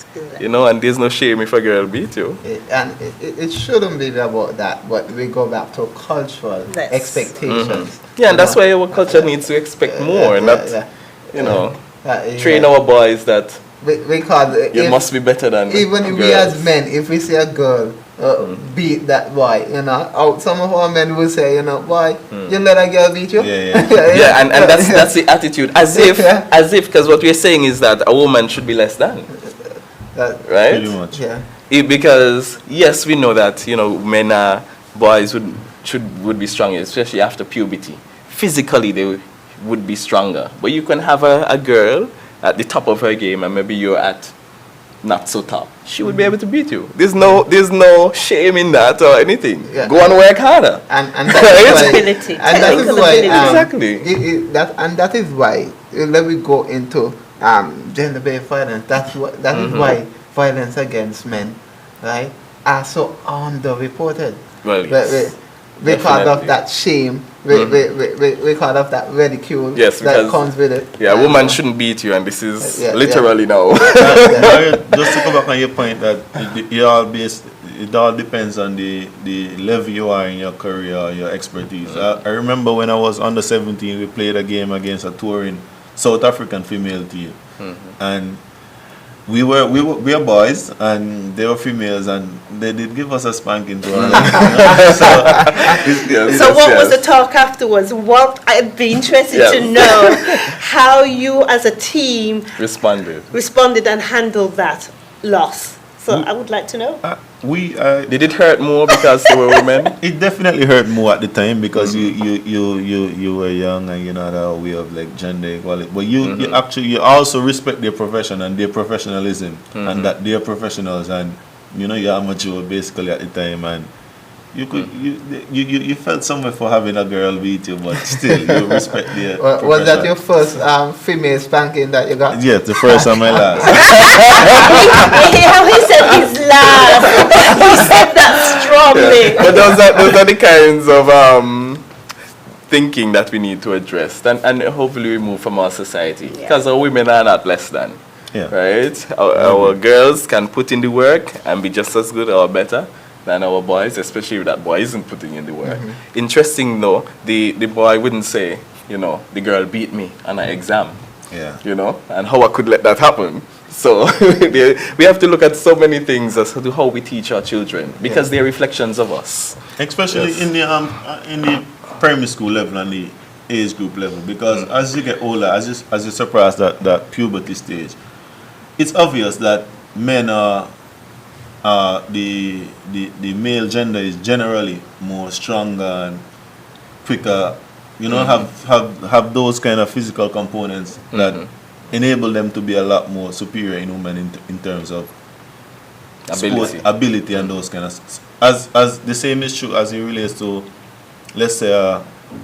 You know, and there's no shame if a girl beat you. It shouldn't be about that, but we go back to cultural Yes. expectations. Yeah, and that's why our culture needs to expect more, and that, you know, train our boys that Because you must be better than even girls. we as men, if we see a girl beat that boy, you know, some of our men will say, you know, boy, you let a girl beat you. Yeah. Yeah, and that's the attitude. As if, because what we're saying is that a woman should be less than, That- right? Pretty much. yeah. Because yes, we know that, you know, men boys would be stronger, especially after puberty. Physically, they would be stronger. But you can have a girl at the top of her game, and maybe you're at not so top. She would be able to beat you. There's no shame in that or anything. Yeah. Go and work harder. And Right? that is Ability, why, and that is technical why ability. Exactly. that is why let me go into gender-based violence. That is why violence against men, right, are so underreported. Well, yes. Because Definitely. of that shame, because of that ridicule Yes, that because- comes with it. Yeah, a woman shouldn't beat you, and this is Yeah, literally now. Just to come back on your point that it all depends on the level you are in your career, your expertise. I remember when I was under 17, we played a game against a touring South African female team, and we were boys and they were females, and they did give us a spanking to our So what was the talk afterwards? What I'd be interested Yes. to know how you as a team responded and handled that loss. So I would like to know. Did it hurt more because they were women? It definitely hurt more at the time because you were young and you know that way of like gender equality. But you also respect their profession and their professionalism and that they're professionals, and you know you're amateur basically at the time, and you felt somewhere for having a girl beat you, but still you respect their profession. Was that your first female spanking that you got? Yeah, the first and my last. How he said his last. He said that strongly. But those are the kinds of thinking that we need to address, and hopefully we move from our society, because our women are not less than. Yeah. Right? Our girls can put in the work and be just as good or better than our boys, especially if that boy isn't putting in the work. Interesting though, the boy wouldn't say, you know, the girl beat me on an exam. Yeah. You know, and how I could let that happen. So we have to look at so many things as to how we teach our children, because they're reflections of us. Especially in the primary school level and the age group level, because as you get older, as you surpass that puberty stage, it's obvious that men are the male gender is generally more stronger and quicker, you know, have those kind of physical components that enable them to be a lot more superior in women in terms of ability and those kind of, as the same is true as it relates to, let's say a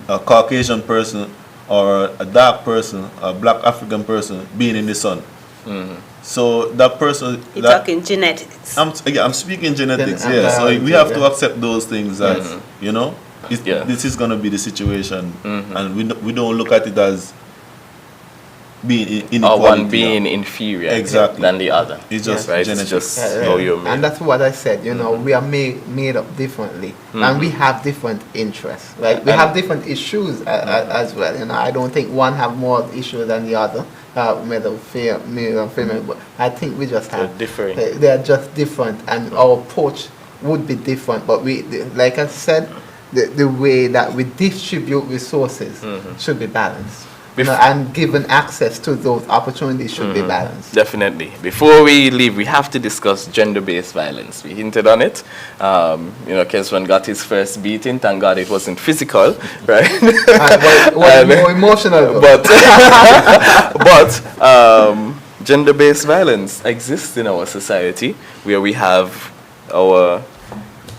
Caucasian person or a dark person, a black African person being in the sun. So that person, You're talking genetics. I'm speaking genetics, Gen- yeah. So we yeah, have yeah. to accept those things as, you know, this is going to be the situation, and we don't look at it as being inequality. Or one being inferior Exactly. than the other. It's just right? genetics. It's just how you're made. And that's what I said, you know, we are made up differently, and we have different interests, right? We have different issues as well, you know. I don't think one have more issues than the other, male or female, but I think we just have, They're different. they are just different, and our approach would be different, but like I said, the way that we distribute resources should be balanced. You know, and given access to those opportunities should be balanced. Definitely. Before we leave, we have to discuss gender-based violence. We hinted on it. You know, Keswan got his first beating. Thank God it wasn't physical, right? Was more emotional. But gender-based violence exists in our society, where we have our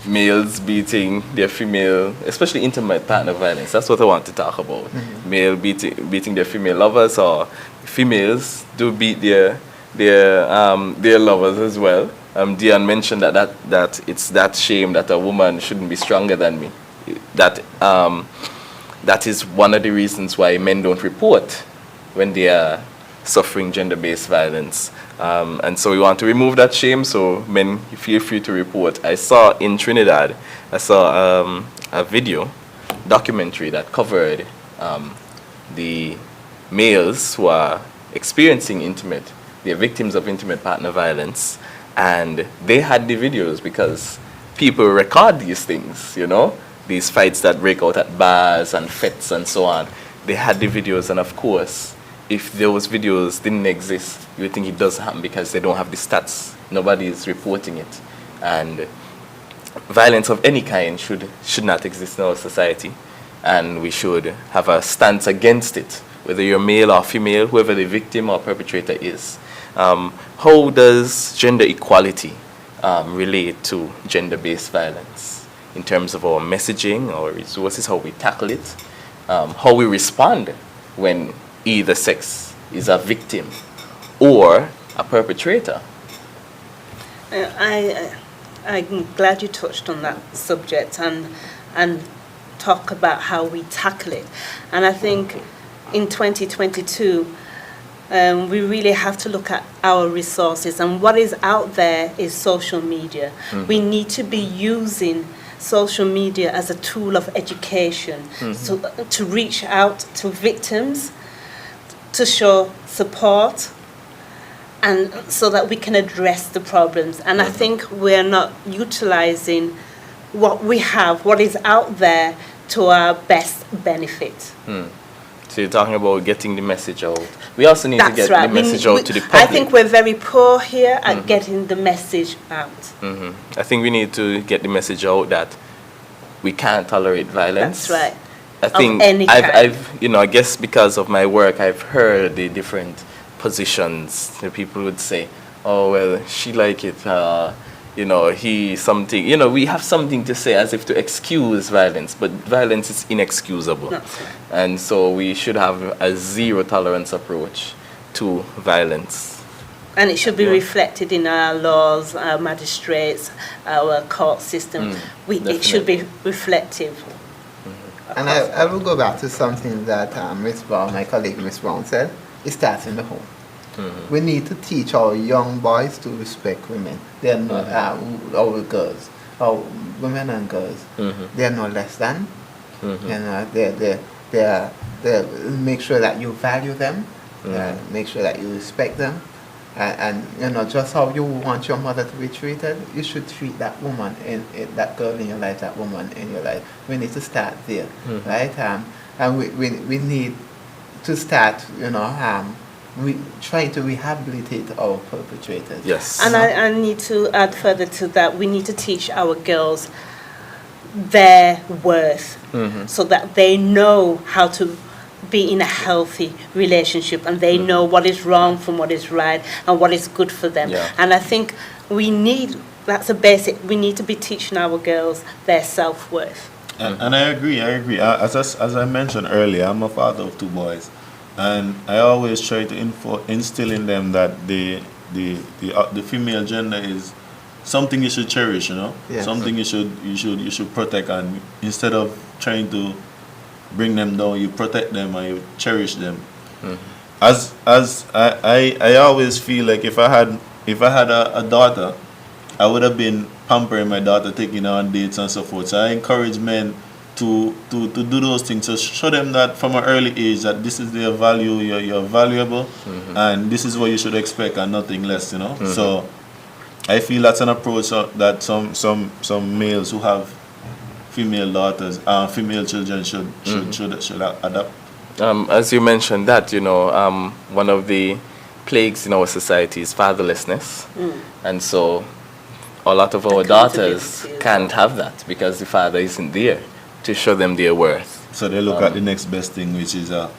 males beating their female, especially intimate partner violence. That's what I want to talk about. Male beating their female lovers, or females do beat their lovers as well. Dion mentioned that it's that shame that a woman shouldn't be stronger than me. That that is one of the reasons why men don't report when they are suffering gender-based violence. And so we want to remove that shame, so men, feel free to report. I saw in Trinidad, a video, documentary that covered the males who are experiencing they're victims of intimate partner violence, and they had the videos because people record these things, these fights that break out at bars and fetes and so on. They had the videos, and of course, if those videos didn't exist, you would think it does happen because they don't have the stats. Nobody is reporting it. And violence of any kind should not exist in our society. And we should have a stance against it, whether you're male or female, whoever the victim or perpetrator is. How does gender equality relate to gender-based violence in terms of our messaging, our resources, how we tackle it, how we respond when either sex is a victim or a perpetrator? I'm glad you touched on that subject and talk about how we tackle it. And I think in 2022, we really have to look at our resources, and what is out there is social media. Mm-hmm. We need to be using social media as a tool of education, mm-hmm. to reach out to victims, to show support, and so that we can address the problems. And I think we're not utilizing what we have, what is out there, to our best benefit. So you're talking about getting the message out. We also need to get the message out to the public. I think we're very poor here at getting the message out. I think we need to get the message out that we can't tolerate violence. That's right. I think I guess because of my work, I've heard the different positions. The people would say, "Oh well, she like it. He something." We have something to say as if to excuse violence, but violence is inexcusable. That's right. And so we should have a zero tolerance approach to violence. And it should be reflected in our laws, our magistrates, our court system. It should be reflective. And I will go back to something that Ms. Brown, my colleague Ms. Brown, said. It starts in the home. We need to teach our young boys to respect women. They are not our girls, our women and girls. They are no less than. They make sure that you value them. Make sure that you respect them. And just how you want your mother to be treated, you should treat that woman, that girl in your life, that woman in your life. We need to start there, right? And we need to start, we trying to rehabilitate our perpetrators. Yes. And I need to add further to that. We need to teach our girls their worth, so that they know how to be in a healthy relationship, and they know what is wrong from what is right and what is good for them. Yeah. And I think that's a basic. We need to be teaching our girls their self-worth. And I agree. As I mentioned earlier, I'm a father of 2 boys. And I always try to instill in them that the female gender is something you should cherish, Yes. Something you should protect, and instead of trying to bring them down, you protect them and you cherish them. As I always feel like if I had a daughter, I would have been pampering my daughter, taking her on dates and so forth. So I encourage men to do those things, to show them that from an early age that this is their value, you're valuable, and this is what you should expect and nothing less, So I feel that's an approach that some males who have female daughters, female children should adopt. As you mentioned that, one of the plagues in our society is fatherlessness, and so a lot of our daughters can't have that because the father isn't there to show them their worth. So they look at the next best thing, which is a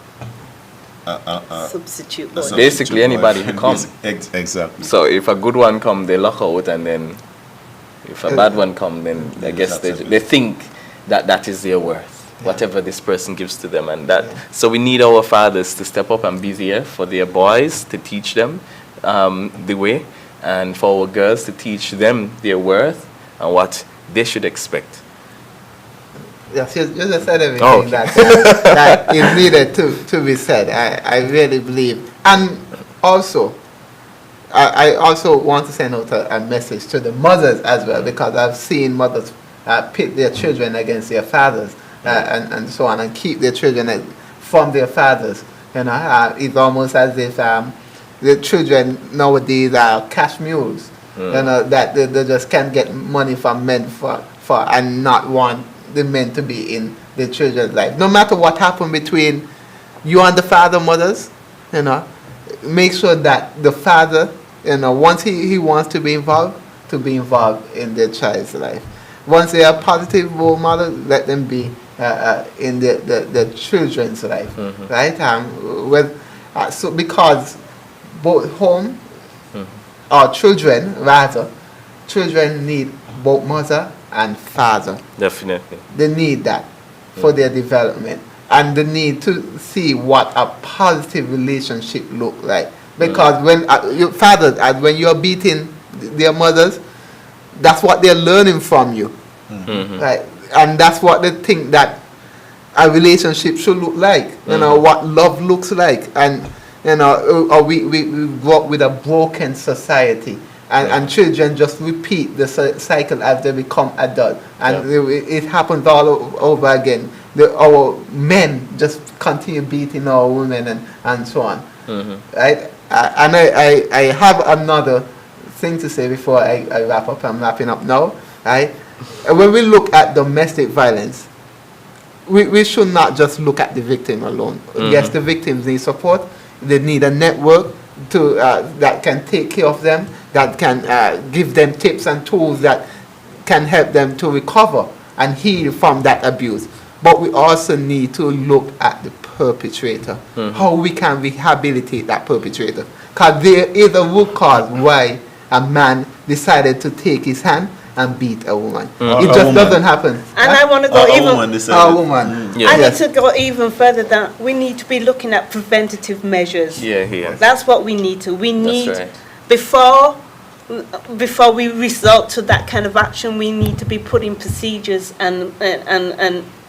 substitute. Basically, anybody who comes. Exactly. So if a good one comes, they lock out, and then if a bad one comes, then I guess they think that is their worth, whatever this person gives to them, and that. So we need our fathers to step up and be there for their boys, to teach them the way, and for our girls to teach them their worth and what they should expect. Yes, you just said everything Oh, okay. that is needed to be said. I really believe. And also, I also want to send out a message to the mothers as well, because I've seen mothers pit their children against their fathers and so on, and keep their children from their fathers. It's almost as if the children nowadays are cash mules. That they just can't get money from men for and not want the men to be in the children's life. No matter what happened between you and the father, mothers, make sure that the father, once he wants to be involved in their child's life. Once they are positive role models, let them be in the children's life, right? So because both home or children need both mother and father. Definitely. They need that for their development, and they need to see what a positive relationship look like. Because when your fathers, when you're beating their mothers, that's what they're learning from you, right? And that's what they think that a relationship should look like. What love looks like, and we grow up with a broken society. And children just repeat the cycle as they become adults, and it happens all over again. Our men just continue beating our women and so on, right? And I have another thing to say before I wrap up. I'm wrapping up now, right? When we look at domestic violence, we should not just look at the victim alone. Yes, the victims need support. They need a network that can take care of them, that can give them tips and tools that can help them to recover and heal from that abuse. But we also need to look at the perpetrator, how we can rehabilitate that perpetrator. Because there is a root cause why a man decided to take his hand and beat a woman. It just doesn't happen. And I want to go a woman. I need to go even further than we need to be looking at preventative measures. Yeah. That's what we need to. We need right. before we resort to that kind of action, we need to be putting procedures and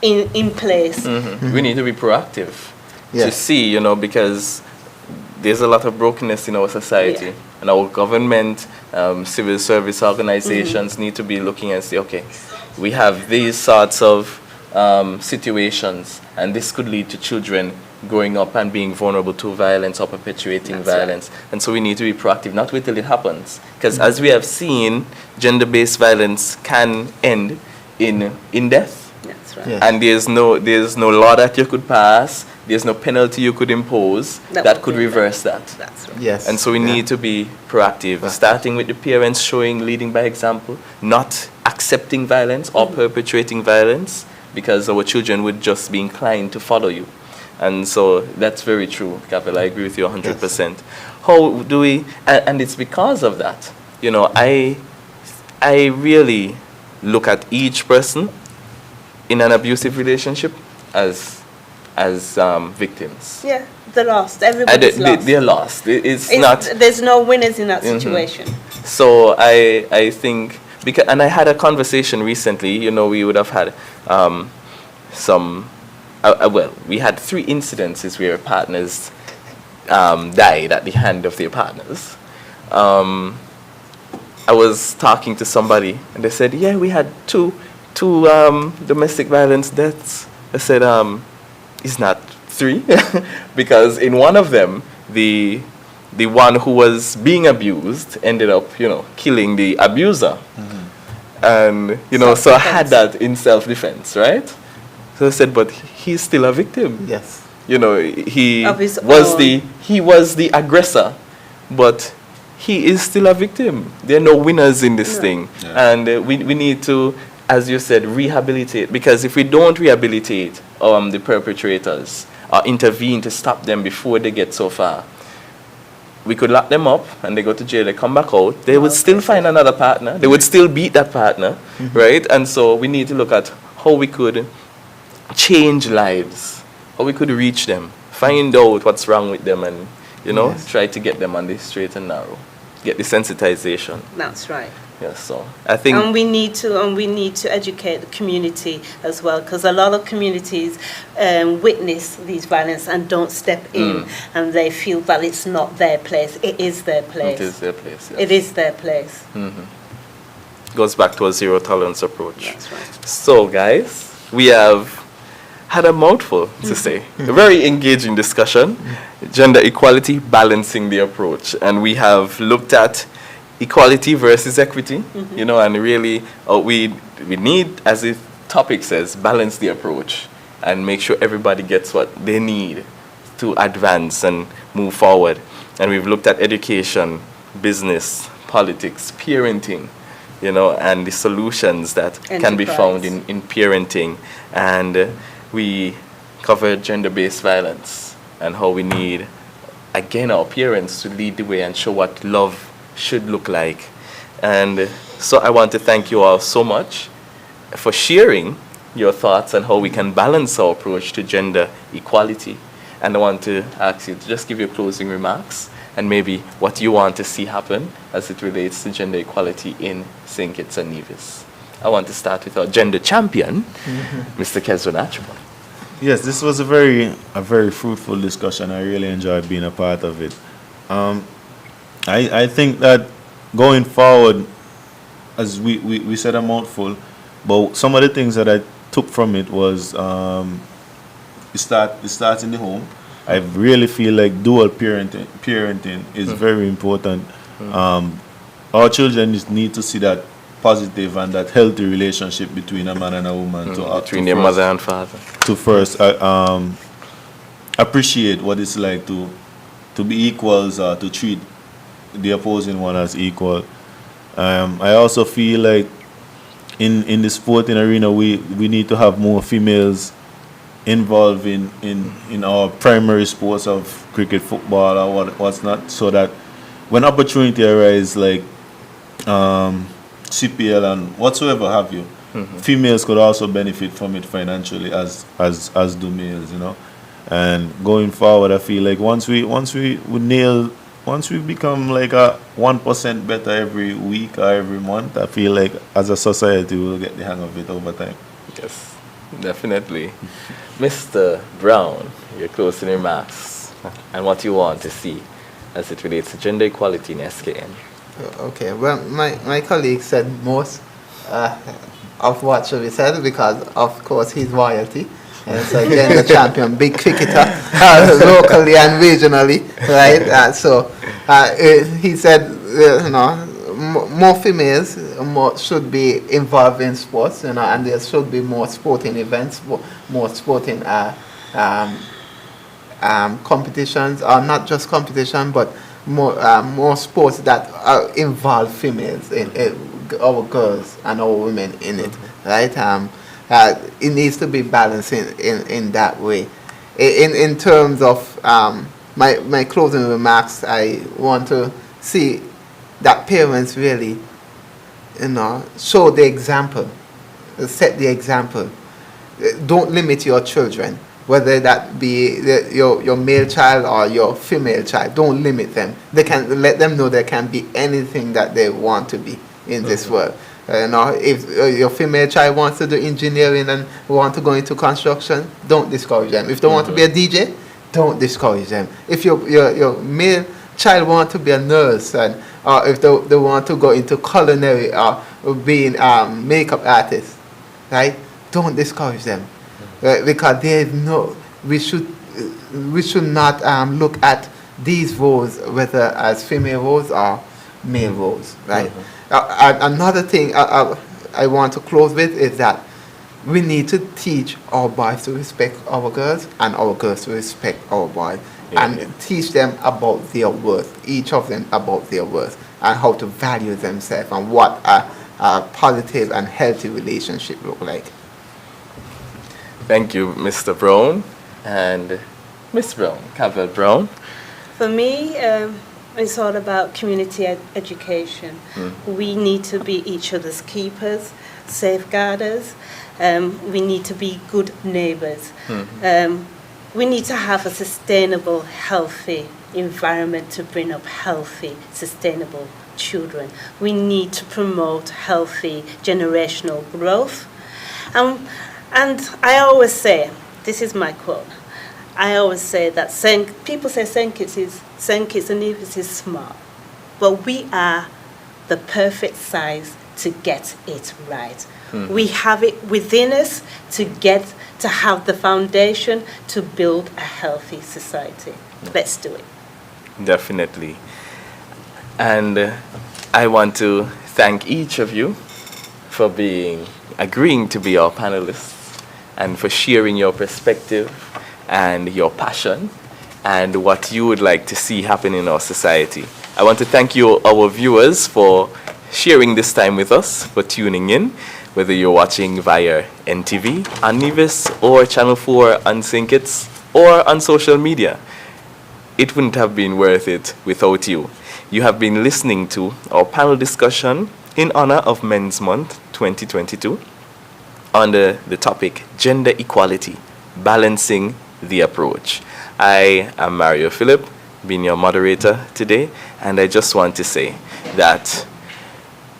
in place. We need to be proactive to see, because there's a lot of brokenness in our society, and our government, civil service organizations need to be looking and say, okay, we have these sorts of situations, and this could lead to children growing up and being vulnerable to violence or perpetuating violence. Right. And so we need to be proactive, not wait till it happens. Because as we have seen, gender-based violence can end in death. That's right. Yes. And there's no law that you could pass, there's no penalty you could impose that could reverse that. That's right. Yes. And so we need to be proactive, starting with the parents leading by example, not accepting violence or perpetrating violence, because our children would just be inclined to follow you. And so that's very true, Kapil. I agree with you 100%. Yes. How do we, and it's because of that, I really look at each person in an abusive relationship as victims. Yeah, they're lost. Everybody's lost. They're lost. There's no winners in that situation. So I think, and I had a conversation recently, we would have had we had 3 incidences where partners died at the hand of their partners. I was talking to somebody, and they said, yeah, we had two domestic violence deaths. I said, it's not 3, because in one of them, the one who was being abused ended up, killing the abuser. And, so I had that in self-defense, right? So I said, but he's still a victim. Yes. He was the aggressor, but he is still a victim. There are no winners in this thing. Yeah. And we need to, as you said, rehabilitate. Because if we don't rehabilitate the perpetrators or intervene to stop them before they get so far, we could lock them up and they go to jail, they come back out, they would still find another partner, they would still beat that partner, right? And so we need to look at how we could change lives, how we could reach them, find out what's wrong with them, and try to get them on the straight and narrow, get the sensitization. That's right. Yes, so I think And we need to educate the community as well, because a lot of communities witness these violence and don't step in, and they feel that it's not their place. It is their place. it is their place. Yes. It is their place. Goes back to a zero tolerance approach. That's right. So, guys, we have had a mouthful to say. A very engaging discussion. Gender equality, balancing the approach. And we have looked at equality versus equity, you know, and really we need, as the topic says, balance the approach and make sure everybody gets what they need to advance and move forward. And we've looked at education, business, politics, parenting, you know, and the solutions that can be found in parenting. And we covered gender-based violence and how we need, again, our parents to lead the way and show what love should look like. And so I want to thank you all so much for sharing your thoughts on how we can balance our approach to gender equality. And I want to ask you to just give your closing remarks and maybe what you want to see happen as it relates to gender equality in St. Kitts and Nevis. I want to start with our gender champion, Mr. Kezron Archibald. Yes, this was a very fruitful discussion. I really enjoyed being a part of it. I think that going forward, as we said a mouthful, but some of the things that I took from it was it starts in the home. I really feel like dual parenting is very important. Our children just need to see that positive and that healthy relationship between a man and a woman. Between their mother and father. To first appreciate what it's like to be equals or to treat the opposing one as equal. I also feel like in the sporting arena we need to have more females involved in our primary sports of cricket, football, or what's not, so that when opportunity arises, like CPL and whatsoever have you, females could also benefit from it financially as do males, you know. And going forward, I feel like once we become like a 1% better every week or every month, I feel like as a society we'll get the hang of it over time. Yes, definitely. Mr. Brown, your closing remarks and what you want to see as it relates to gender equality in SKN. Okay, well, my colleague said most of what should be said because, of course, he's royalty. And so again, the champion, big cricketer, locally and regionally, right? He said, you know, more females should be involved in sports, you know, and there should be more sporting events, more sporting competitions, or not just competition, but more sports that involve females, in our girls and our women in it, right? It needs to be balanced in that way. In terms of my closing remarks, I want to see that parents really, you know, show the example, set the example. Don't limit your children, whether that be your male child or your female child. Don't limit them. They can let them know they can be anything that they want to be in this world. You know, if your female child wants to do engineering and want to go into construction, don't discourage them. If they want to be a DJ, don't discourage them. If your male child wants to be a nurse, and or if they want to go into culinary or being makeup artist, right? Don't discourage them, because there is no. We should not look at these roles whether as female roles or male roles, right? Another thing I want to close with is that we need to teach our boys to respect our girls and our girls to respect our boys, and teach them about their worth, each of them about their worth, and how to value themselves and what a positive and healthy relationship look like. Thank you, Mr. Brown. And Miss Brown, Cavell Brown. For me, it's all about community education. We need to be each other's keepers, safeguarders. We need to be good neighbours. We need to have a sustainable, healthy environment to bring up healthy, sustainable children. We need to promote healthy generational growth. And I always say, this is my quote, I always say that people say St. Kitts and Nevis is small, but we are the perfect size to get it right. We have it within us to have the foundation to build a healthy society. Let's do it. Definitely. And I want to thank each of you for agreeing to be our panelists and for sharing your perspective and your passion and what you would like to see happen in our society. I want to thank you, our viewers, for sharing this time with us, for tuning in, whether you're watching via NTV on Nevis or Channel 4 on St. Kitts or on social media. It wouldn't have been worth it without you. You have been listening to our panel discussion in honor of Men's Month 2022 under the topic Gender Equality, Balancing the Approach. I am Mario Philip, being your moderator today, and I just want to say that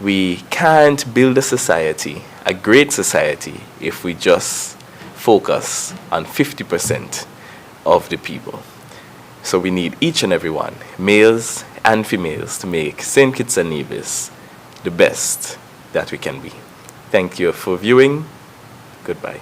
we can't build a great society, if we just focus on 50% of the people. So we need each and every one, males and females, to make St. Kitts and Nevis the best that we can be. Thank you for viewing. Goodbye.